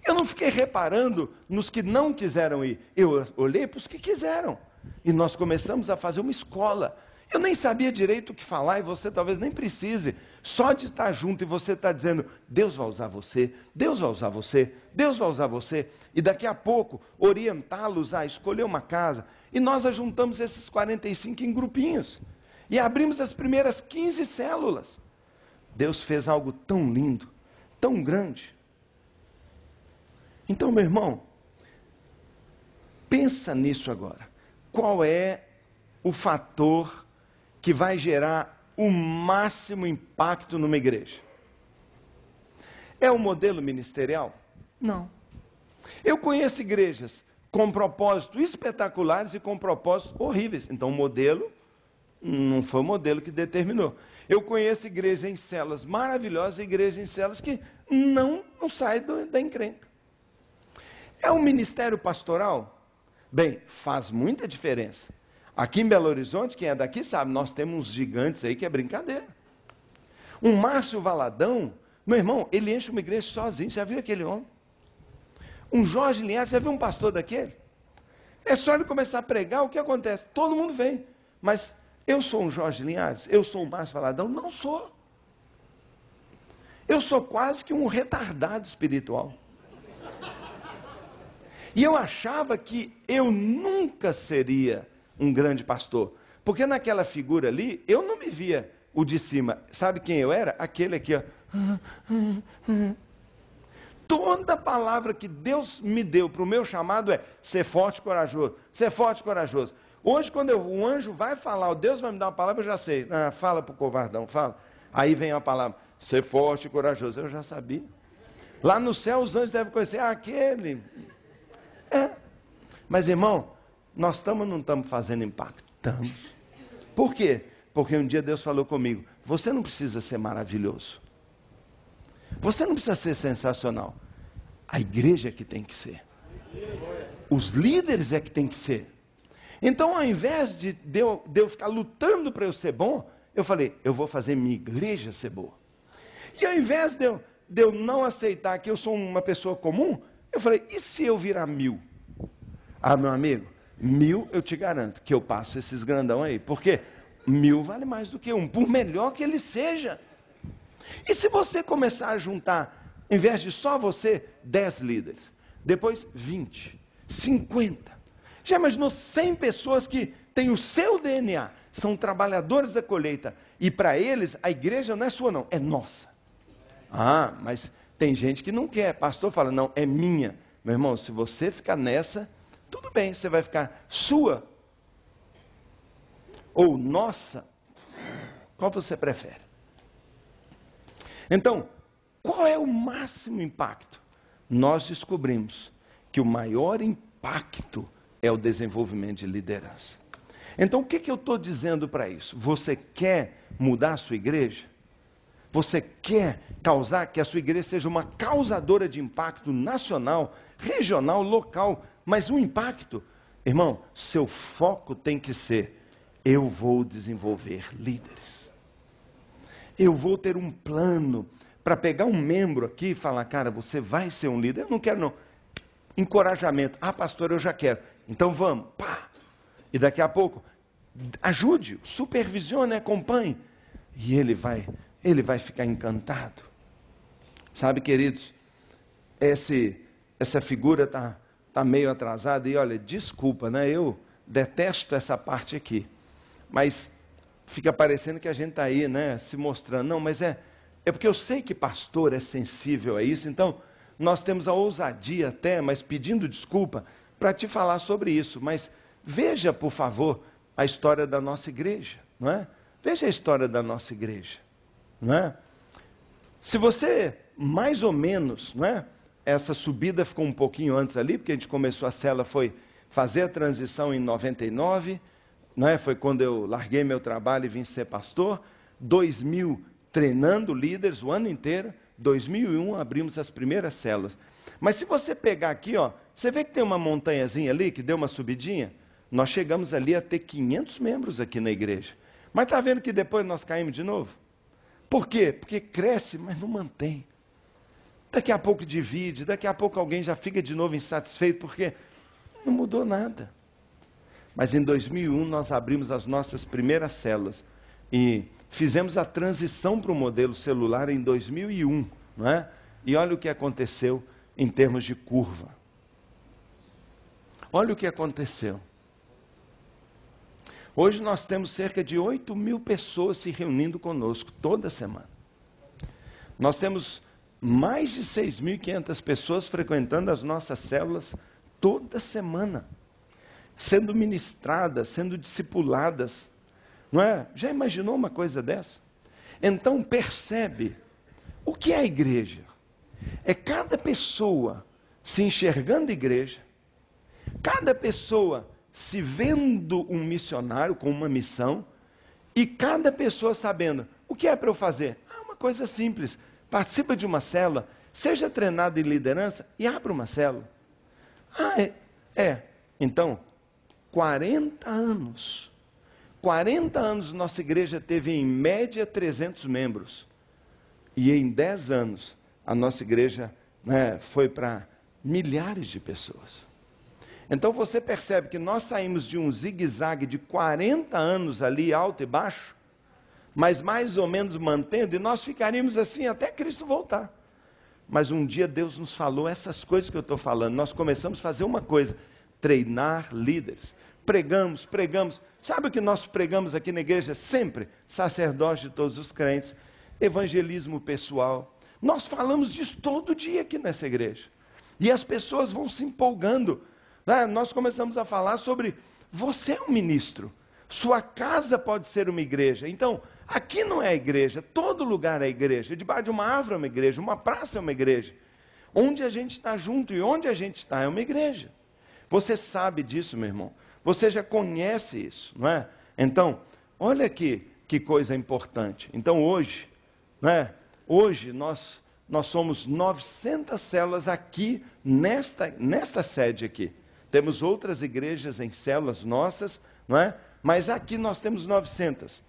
Eu não fiquei reparando nos que não quiseram ir. Eu olhei para os que quiseram. E nós começamos a fazer uma escola. Eu nem sabia direito o que falar, e você talvez nem precise. Só de estar junto e você está dizendo: Deus vai usar você, Deus vai usar você, Deus vai usar você. E daqui a pouco, orientá-los a escolher uma casa. E nós ajuntamos esses 45 em grupinhos. E abrimos as primeiras 15 células. Deus fez algo tão lindo, tão grande. Então, meu irmão, pensa nisso agora. Qual é o fator que vai gerar o máximo impacto numa igreja? É o modelo ministerial? Não. Eu conheço igrejas com propósitos espetaculares e com propósitos horríveis. Então, o modelo não foi o modelo que determinou. Eu conheço igrejas em células maravilhosas e igrejas em células que não saem da encrenca. É o ministério pastoral? Bem, faz muita diferença. Aqui em Belo Horizonte, quem é daqui sabe, nós temos uns gigantes aí que é brincadeira. Um Márcio Valadão, meu irmão, ele enche uma igreja sozinho. Já viu aquele homem? Um Jorge Linhares, já viu um pastor daquele? É só ele começar a pregar, o que acontece? Todo mundo vem. Mas eu sou um Jorge Linhares? Eu sou um Márcio Valadão? Não sou. Eu sou quase que um retardado espiritual. E eu achava que eu nunca seria um grande pastor. Porque naquela figura ali, eu não me via o de cima. Sabe quem eu era? Aquele aqui, ó. Toda palavra que Deus me deu para o meu chamado é ser forte e corajoso. Ser forte e corajoso. Hoje, quando o anjo vai falar, Deus vai me dar uma palavra, eu já sei. Fala para o covardão, fala. Aí vem a palavra, ser forte e corajoso. Eu já sabia. Lá no céu, os anjos devem conhecer aquele. Mas, irmão, nós estamos ou não estamos fazendo impacto? Estamos. Por quê? Porque um dia Deus falou comigo, você não precisa ser maravilhoso. Você não precisa ser sensacional. A igreja é que tem que ser. Os líderes é que tem que ser. Então, ao invés de eu ficar lutando para eu ser bom, eu falei, eu vou fazer minha igreja ser boa. E ao invés de eu não aceitar que eu sou uma pessoa comum, eu falei, e se eu virar 1000? Meu amigo, 1000 eu te garanto que eu passo esses grandão aí. Porque 1000 vale mais do que 1, por melhor que ele seja. E se você começar a juntar, em vez de só você, 10 líderes, depois 20, 50, já imaginou 100 pessoas que têm o seu DNA, são trabalhadores da colheita, e para eles a igreja não é sua não, é nossa. Mas tem gente que não quer, pastor fala, não, é minha. Meu irmão, se você ficar nessa, tudo bem, você vai ficar sua, ou nossa, qual você prefere? Então, qual é o máximo impacto? Nós descobrimos que o maior impacto é o desenvolvimento de liderança. Então, o que eu estou dizendo para isso? Você quer mudar a sua igreja? Você quer causar que a sua igreja seja uma causadora de impacto nacional, regional, local, mas um impacto? Irmão, seu foco tem que ser, eu vou desenvolver líderes. Eu vou ter um plano para pegar um membro aqui e falar, cara, você vai ser um líder. Eu não quero não. Encorajamento. Pastor, eu já quero. Então vamos. Pá. E daqui a pouco, ajude-o, supervisione, acompanhe. E ele vai ficar encantado. Sabe, queridos, essa figura está meio atrasada. E olha, desculpa, né? Eu detesto essa parte aqui. Mas fica parecendo que a gente está aí, né, se mostrando. Não, mas é porque eu sei que pastor é sensível a isso, então nós temos a ousadia até, mas pedindo desculpa, para te falar sobre isso. Mas veja, por favor, a história da nossa igreja, não é? Veja a história da nossa igreja, não é? Se você, mais ou menos, não é? Essa subida ficou um pouquinho antes ali, porque a gente começou a célula, foi fazer a transição em 99, não é? Foi quando eu larguei meu trabalho e vim ser pastor. 2000 treinando líderes o ano inteiro. 2001 abrimos as primeiras células. Mas se você pegar aqui, ó, você vê que tem uma montanhazinha ali que deu uma subidinha. Nós chegamos ali a ter 500 membros aqui na igreja. Mas está vendo que depois nós caímos de novo? Por quê? Porque cresce, mas não mantém. Daqui a pouco divide, daqui a pouco alguém já fica de novo insatisfeito, porque não mudou nada. Mas em 2001 nós abrimos as nossas primeiras células e fizemos a transição para o modelo celular em 2001, não é? E olha o que aconteceu em termos de curva. Olha o que aconteceu. Hoje nós temos cerca de 8.000 pessoas se reunindo conosco toda semana. Nós temos mais de 6.500 pessoas frequentando as nossas células toda semana, sendo ministradas, sendo discipuladas, não é? Já imaginou uma coisa dessa? Então percebe, o que é a igreja? É cada pessoa se enxergando igreja, cada pessoa se vendo um missionário com uma missão, e cada pessoa sabendo, o que é para eu fazer? Uma coisa simples, participa de uma célula, seja treinado em liderança e abra uma célula. Então, 40 anos nossa igreja teve em média 300 membros. E em 10 anos, a nossa igreja, né, foi para milhares de pessoas. Então você percebe que nós saímos de um zigue-zague de 40 anos ali, alto e baixo, mas mais ou menos mantendo, e nós ficaríamos assim até Cristo voltar. Mas um dia Deus nos falou essas coisas que eu estou falando. Nós começamos a fazer uma coisa, treinar líderes. pregamos. Sabe o que nós pregamos aqui na igreja sempre? Sacerdócio de todos os crentes, evangelismo pessoal. Nós falamos disso todo dia aqui nessa igreja. E as pessoas vão se empolgando. Nós começamos a falar sobre, você é um ministro, sua casa pode ser uma igreja. Então, aqui não é a igreja, todo lugar é igreja. Debaixo de uma árvore é uma igreja, uma praça é uma igreja. Onde a gente está junto e onde a gente está é uma igreja. Você sabe disso, meu irmão. Você já conhece isso, não é? Então, olha aqui que coisa importante. Então, hoje, hoje nós somos 900 células aqui, nesta sede aqui. Temos outras igrejas em células nossas, não é? Mas aqui nós temos 900.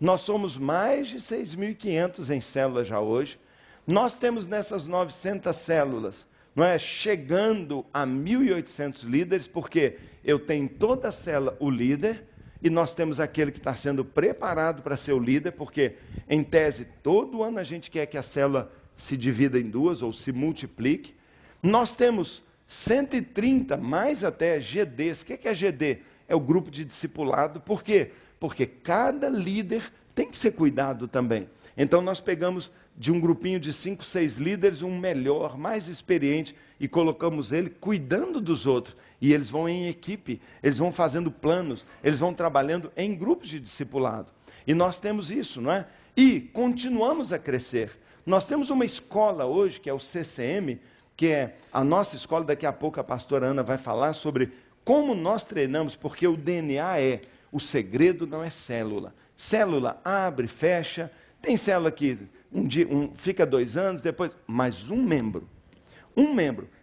Nós somos mais de 6.500 em células já hoje. Nós temos nessas 900 células, não é? Chegando a 1.800 líderes, porque eu tenho em toda a célula o líder, e nós temos aquele que está sendo preparado para ser o líder, porque, em tese, todo ano a gente quer que a célula se divida em duas, ou se multiplique. Nós temos 130, mais até GDs. O que é GD? É o grupo de discipulado. Por quê? Porque cada líder tem que ser cuidado também. Então nós pegamos de um grupinho de 5, 6 líderes, um melhor, mais experiente, e colocamos ele cuidando dos outros. E eles vão em equipe, eles vão fazendo planos, eles vão trabalhando em grupos de discipulado. E nós temos isso, não é? E continuamos a crescer. Nós temos uma escola hoje, que é o CCM, que é a nossa escola. Daqui a pouco a pastora Ana vai falar sobre como nós treinamos, porque o DNA o segredo não é célula. Célula abre, fecha, tem célula que fica 2 anos, depois, mas um membro,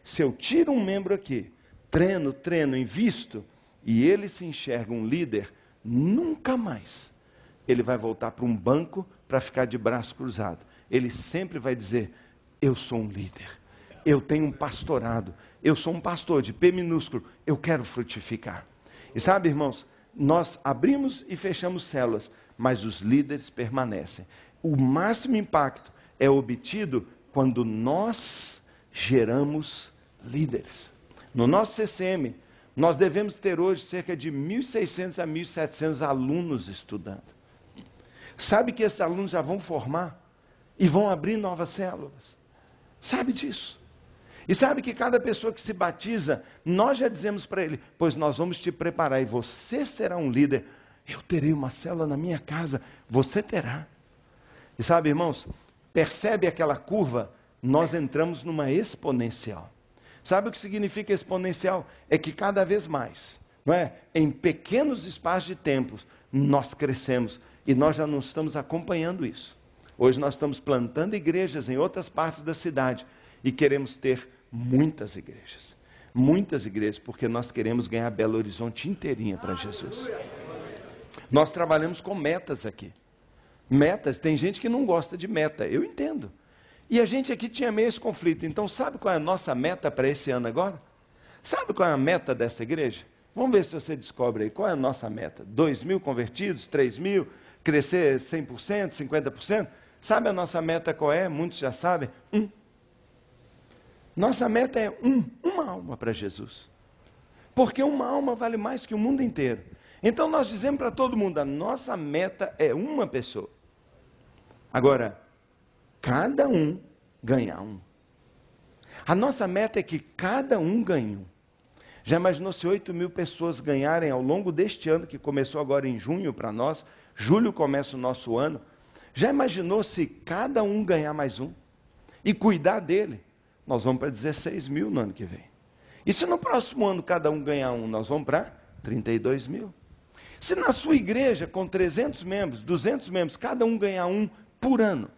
se eu tiro um membro aqui, treino, invisto, e ele se enxerga um líder, nunca mais ele vai voltar para um banco para ficar de braço cruzado. Ele sempre vai dizer, eu sou um líder, eu tenho um pastorado, eu sou um pastor de P minúsculo, eu quero frutificar. E sabe, irmãos, nós abrimos e fechamos células, mas os líderes permanecem. O máximo impacto é obtido quando nós geramos líderes. No nosso CCM, nós devemos ter hoje cerca de 1.600 a 1.700 alunos estudando. Sabe que esses alunos já vão formar e vão abrir novas células? Sabe disso? E sabe que cada pessoa que se batiza, nós já dizemos para ele, pois nós vamos te preparar e você será um líder. Eu terei uma célula na minha casa, você terá. E sabe, irmãos, percebe aquela curva? Nós entramos numa exponencial. Sabe o que significa exponencial? É que cada vez mais, não é? Em pequenos espaços de tempo, nós crescemos e nós já não estamos acompanhando isso. Hoje nós estamos plantando igrejas em outras partes da cidade e queremos ter muitas igrejas, porque nós queremos ganhar Belo Horizonte inteirinha para Jesus. Nós trabalhamos com metas aqui. Metas, tem gente que não gosta de meta, eu entendo. E a gente aqui tinha meio esse conflito. Então sabe qual é a nossa meta para esse ano agora? Sabe qual é a meta dessa igreja? Vamos ver se você descobre aí. Qual é a nossa meta? 2.000 convertidos? 3.000? Crescer 100%, 50%? Sabe a nossa meta qual é? Muitos já sabem. Nossa meta é uma alma para Jesus. Porque uma alma vale mais que o mundo inteiro. Então nós dizemos para todo mundo, a nossa meta é uma pessoa. Agora, cada um ganha um. A nossa meta é que cada um ganhe um. Já imaginou se 8.000 pessoas ganharem ao longo deste ano, que começou agora em junho para nós, julho começa o nosso ano, já imaginou se cada um ganhar mais um? E cuidar dele? Nós vamos para 16.000 no ano que vem. E se no próximo ano cada um ganhar um, nós vamos para 32.000. Se na sua igreja, com 300 membros, 200 membros, cada um ganhar um por ano,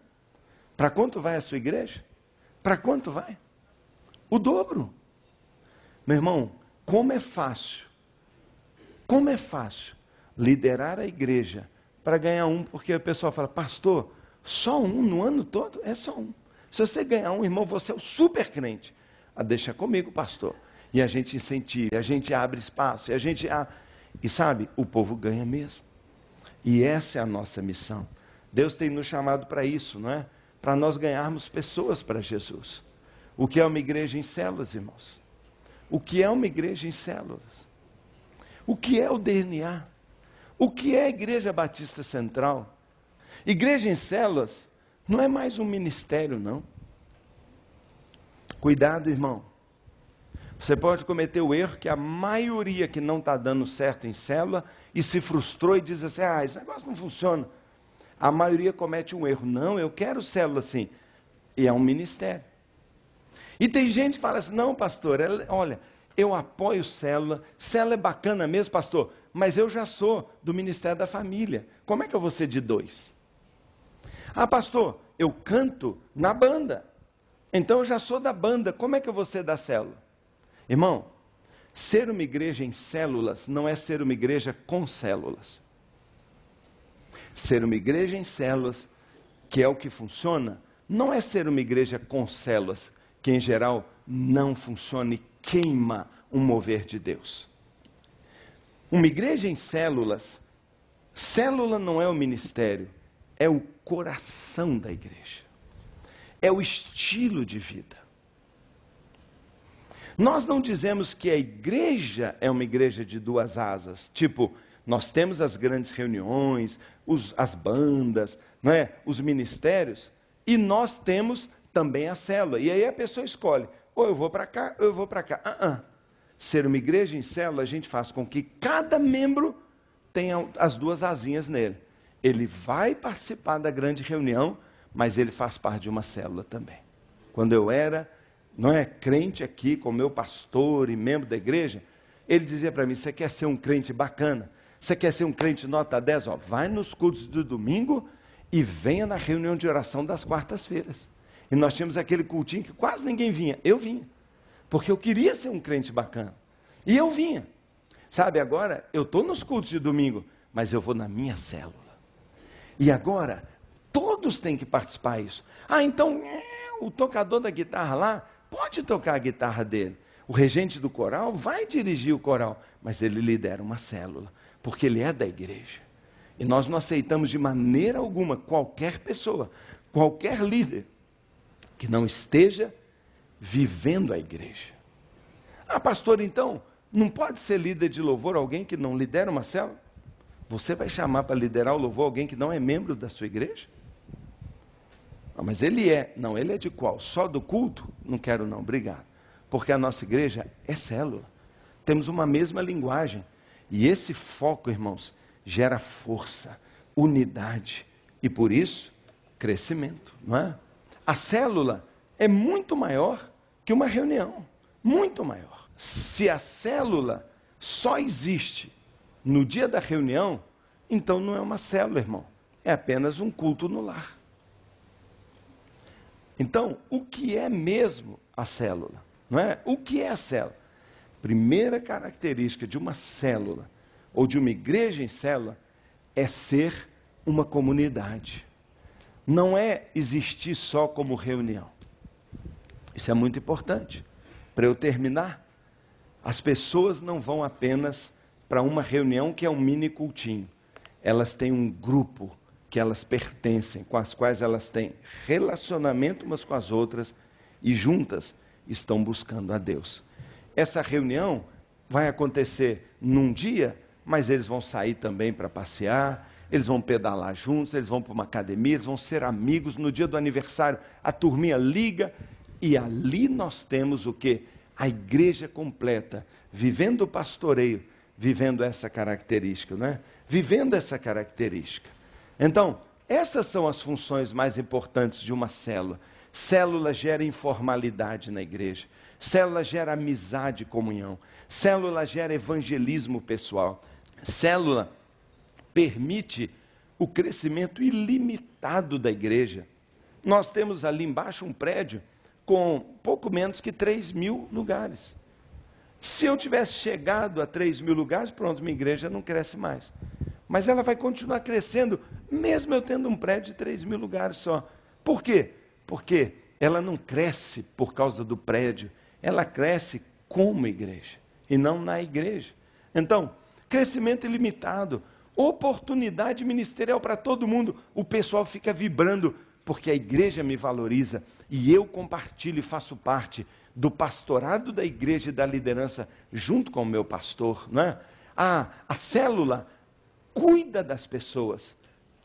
para quanto vai a sua igreja? Para quanto vai? O dobro. Meu irmão, como é fácil liderar a igreja para ganhar um, porque o pessoal fala, pastor, só um no ano todo? É só um. Se você ganhar um, irmão, você é o super crente. Deixa comigo, pastor. E a gente incentiva, a gente abre espaço, e sabe, o povo ganha mesmo. E essa é a nossa missão. Deus tem nos chamado para isso, não é? Para nós ganharmos pessoas para Jesus. O que é uma igreja em células, irmãos? O que é uma igreja em células? O que é o DNA? O que é a Igreja Batista Central? Igreja em células não é mais um ministério, não. Cuidado, irmão. Você pode cometer o erro que a maioria que não está dando certo em célula e se frustrou e diz assim, esse negócio não funciona. A maioria comete um erro. Não, eu quero célula assim. E é um ministério. E tem gente que fala assim, não, pastor, olha, eu apoio célula é bacana mesmo, pastor, mas eu já sou do Ministério da Família. Como é que eu vou ser de 2? Pastor, eu canto na banda. Então eu já sou da banda, como é que eu vou ser da célula? Irmão, ser uma igreja em células não é ser uma igreja com células. Ser uma igreja em células, que é o que funciona, não é ser uma igreja com células, que em geral não funciona e queima um mover de Deus. Uma igreja em células, célula não é o ministério, é o coração da igreja. É o estilo de vida. Nós não dizemos que a igreja é uma igreja de 2 asas, tipo, nós temos as grandes reuniões, as bandas, não é? Os ministérios, e nós temos também a célula. E aí a pessoa escolhe, ou eu vou para cá, ou eu vou para cá. Ser uma igreja em célula, a gente faz com que cada membro tenha as 2 asinhas nele. Ele vai participar da grande reunião, mas ele faz parte de uma célula também. Quando eu era, crente aqui, com meu pastor e membro da igreja, ele dizia para mim, você quer ser um crente bacana? Você quer ser um crente nota 10? Vai nos cultos do domingo e venha na reunião de oração das quartas-feiras. E nós tínhamos aquele cultinho que quase ninguém vinha. Eu vinha, porque eu queria ser um crente bacana. E eu vinha. Sabe, agora eu estou nos cultos de domingo, mas eu vou na minha célula. E agora, todos têm que participar disso. Então, o tocador da guitarra lá, pode tocar a guitarra dele. O regente do coral vai dirigir o coral, mas ele lidera uma célula, porque ele é da igreja. E nós não aceitamos de maneira alguma qualquer pessoa, qualquer líder, que não esteja vivendo a igreja. Pastor, então, não pode ser líder de louvor alguém que não lidera uma célula? Você vai chamar para liderar o louvor alguém que não é membro da sua igreja? Mas ele é. Não, ele é de qual? Só do culto? Não quero não, obrigado. Porque a nossa igreja é célula. Temos uma mesma linguagem. E esse foco, irmãos, gera força, unidade e, por isso, crescimento, não é? A célula é muito maior que uma reunião. Muito maior. Se a célula só existe no dia da reunião, então não é uma célula, irmão. É apenas um culto no lar. Então, o que é mesmo a célula? Não é? O que é a célula? Primeira característica de uma célula, ou de uma igreja em célula, é ser uma comunidade. Não é existir só como reunião. Isso é muito importante. Para eu terminar, as pessoas não vão apenas para uma reunião que é um mini cultinho. Elas têm um grupo que elas pertencem, com as quais elas têm relacionamento umas com as outras e juntas estão buscando a Deus. Essa reunião vai acontecer num dia, mas eles vão sair também para passear, eles vão pedalar juntos, eles vão para uma academia, eles vão ser amigos. No dia do aniversário, a turminha liga e ali nós temos o quê? A igreja completa, vivendo o pastoreio, vivendo essa característica, não é? Vivendo essa característica. Então, essas são as funções mais importantes de uma célula. Célula gera informalidade na igreja. Célula gera amizade e comunhão. Célula gera evangelismo pessoal. Célula permite o crescimento ilimitado da igreja. Nós temos ali embaixo um prédio com pouco menos que 3.000 lugares. Se eu tivesse chegado a 3.000 lugares, pronto, minha igreja não cresce mais. Mas ela vai continuar crescendo, mesmo eu tendo um prédio de 3.000 lugares só. Por quê? Porque ela não cresce por causa do prédio, ela cresce como igreja, e não na igreja. Então, crescimento ilimitado, oportunidade ministerial para todo mundo, o pessoal fica vibrando, porque a igreja me valoriza, e eu compartilho e faço parte do pastorado da igreja e da liderança, junto com o meu pastor, não é? A célula cuida das pessoas.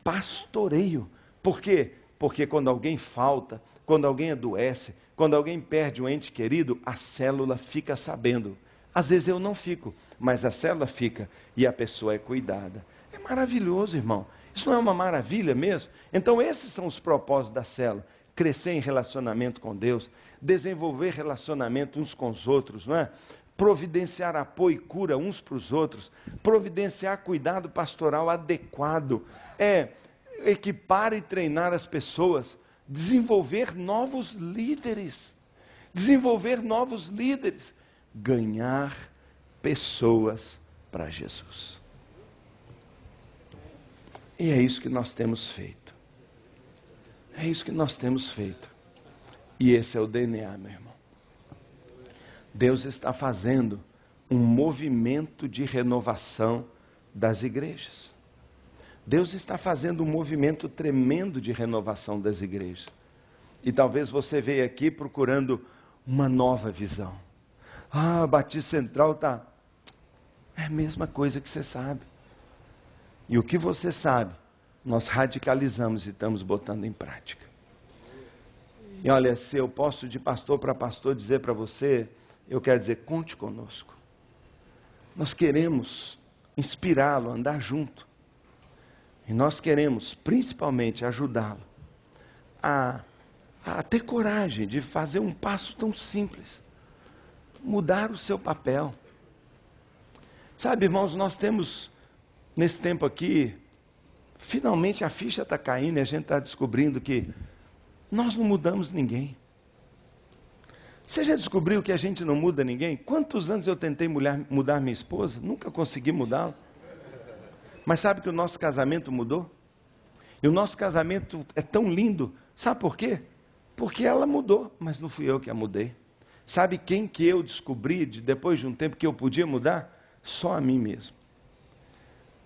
Pastoreio. Por quê? Porque quando alguém falta, quando alguém adoece, quando alguém perde um ente querido, a célula fica sabendo. Às vezes eu não fico, mas a célula fica e a pessoa é cuidada. É maravilhoso, irmão. Isso não é uma maravilha mesmo? Então esses são os propósitos da célula. Crescer em relacionamento com Deus, desenvolver relacionamento uns com os outros, não é? Providenciar apoio e cura uns para os outros, providenciar cuidado pastoral adequado, equipar e treinar as pessoas, desenvolver novos líderes, ganhar pessoas para Jesus. E é isso que nós temos feito. É isso que nós temos feito. E esse é o DNA, meu irmão. Deus está fazendo um movimento de renovação das igrejas. Deus está fazendo um movimento tremendo de renovação das igrejas. E talvez você veja aqui procurando uma nova visão. A Batista Central está... É a mesma coisa que você sabe. E o que você sabe, nós radicalizamos e estamos botando em prática. E olha, se eu posso de pastor para pastor dizer para você, eu quero dizer, conte conosco. Nós queremos inspirá-lo, andar junto. E nós queremos, principalmente, ajudá-lo a ter coragem de fazer um passo tão simples. Mudar o seu papel. Sabe, irmãos, nós temos, nesse tempo aqui, finalmente a ficha está caindo e a gente está descobrindo que nós não mudamos ninguém. Você já descobriu que a gente não muda ninguém? Quantos anos eu tentei mudar minha esposa? Nunca consegui mudá-la. Mas sabe que o nosso casamento mudou? E o nosso casamento é tão lindo. Sabe por quê? Porque ela mudou, mas não fui eu que a mudei. Sabe quem que eu descobri, depois de um tempo, que eu podia mudar? Só a mim mesmo.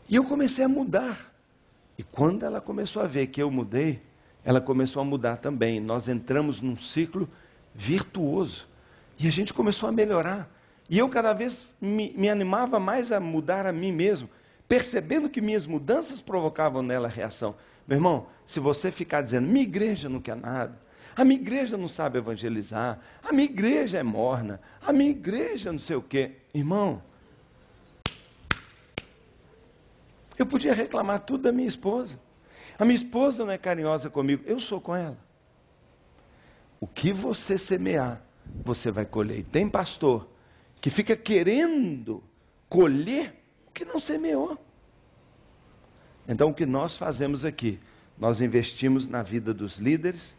E eu comecei a mudar. E quando ela começou a ver que eu mudei, ela começou a mudar também. Nós entramos num ciclo virtuoso. E a gente começou a melhorar. E eu cada vez me animava mais a mudar a mim mesmo, percebendo que minhas mudanças provocavam nela reação. Meu irmão, se você ficar dizendo, minha igreja não quer nada, a minha igreja não sabe evangelizar, a minha igreja é morna, a minha igreja não sei o quê. Irmão, eu podia reclamar tudo da minha esposa. A minha esposa não é carinhosa comigo, eu sou com ela. O que você semear, você vai colher. E tem pastor que fica querendo colher o que não semeou. Então o que nós fazemos aqui? Nós investimos na vida dos líderes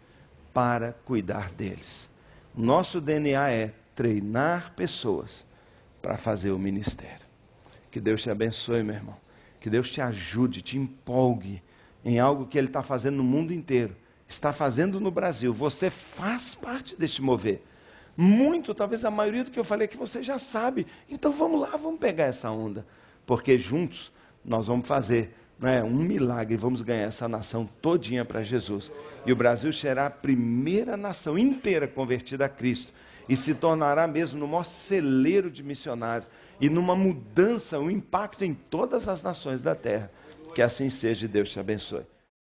para cuidar deles. Nosso DNA é treinar pessoas para fazer o ministério. Que Deus te abençoe, meu irmão. Que Deus te ajude, te empolgue em algo que Ele está fazendo no mundo inteiro. Está fazendo no Brasil. Você faz parte deste mover. Muito, talvez a maioria do que eu falei que você já sabe. Então vamos lá, vamos pegar essa onda. Porque juntos nós vamos fazer um milagre, vamos ganhar essa nação todinha para Jesus. E o Brasil será a primeira nação inteira convertida a Cristo. E se tornará mesmo no maior celeiro de missionários. E numa mudança, um impacto em todas as nações da terra. Que assim seja e Deus te abençoe.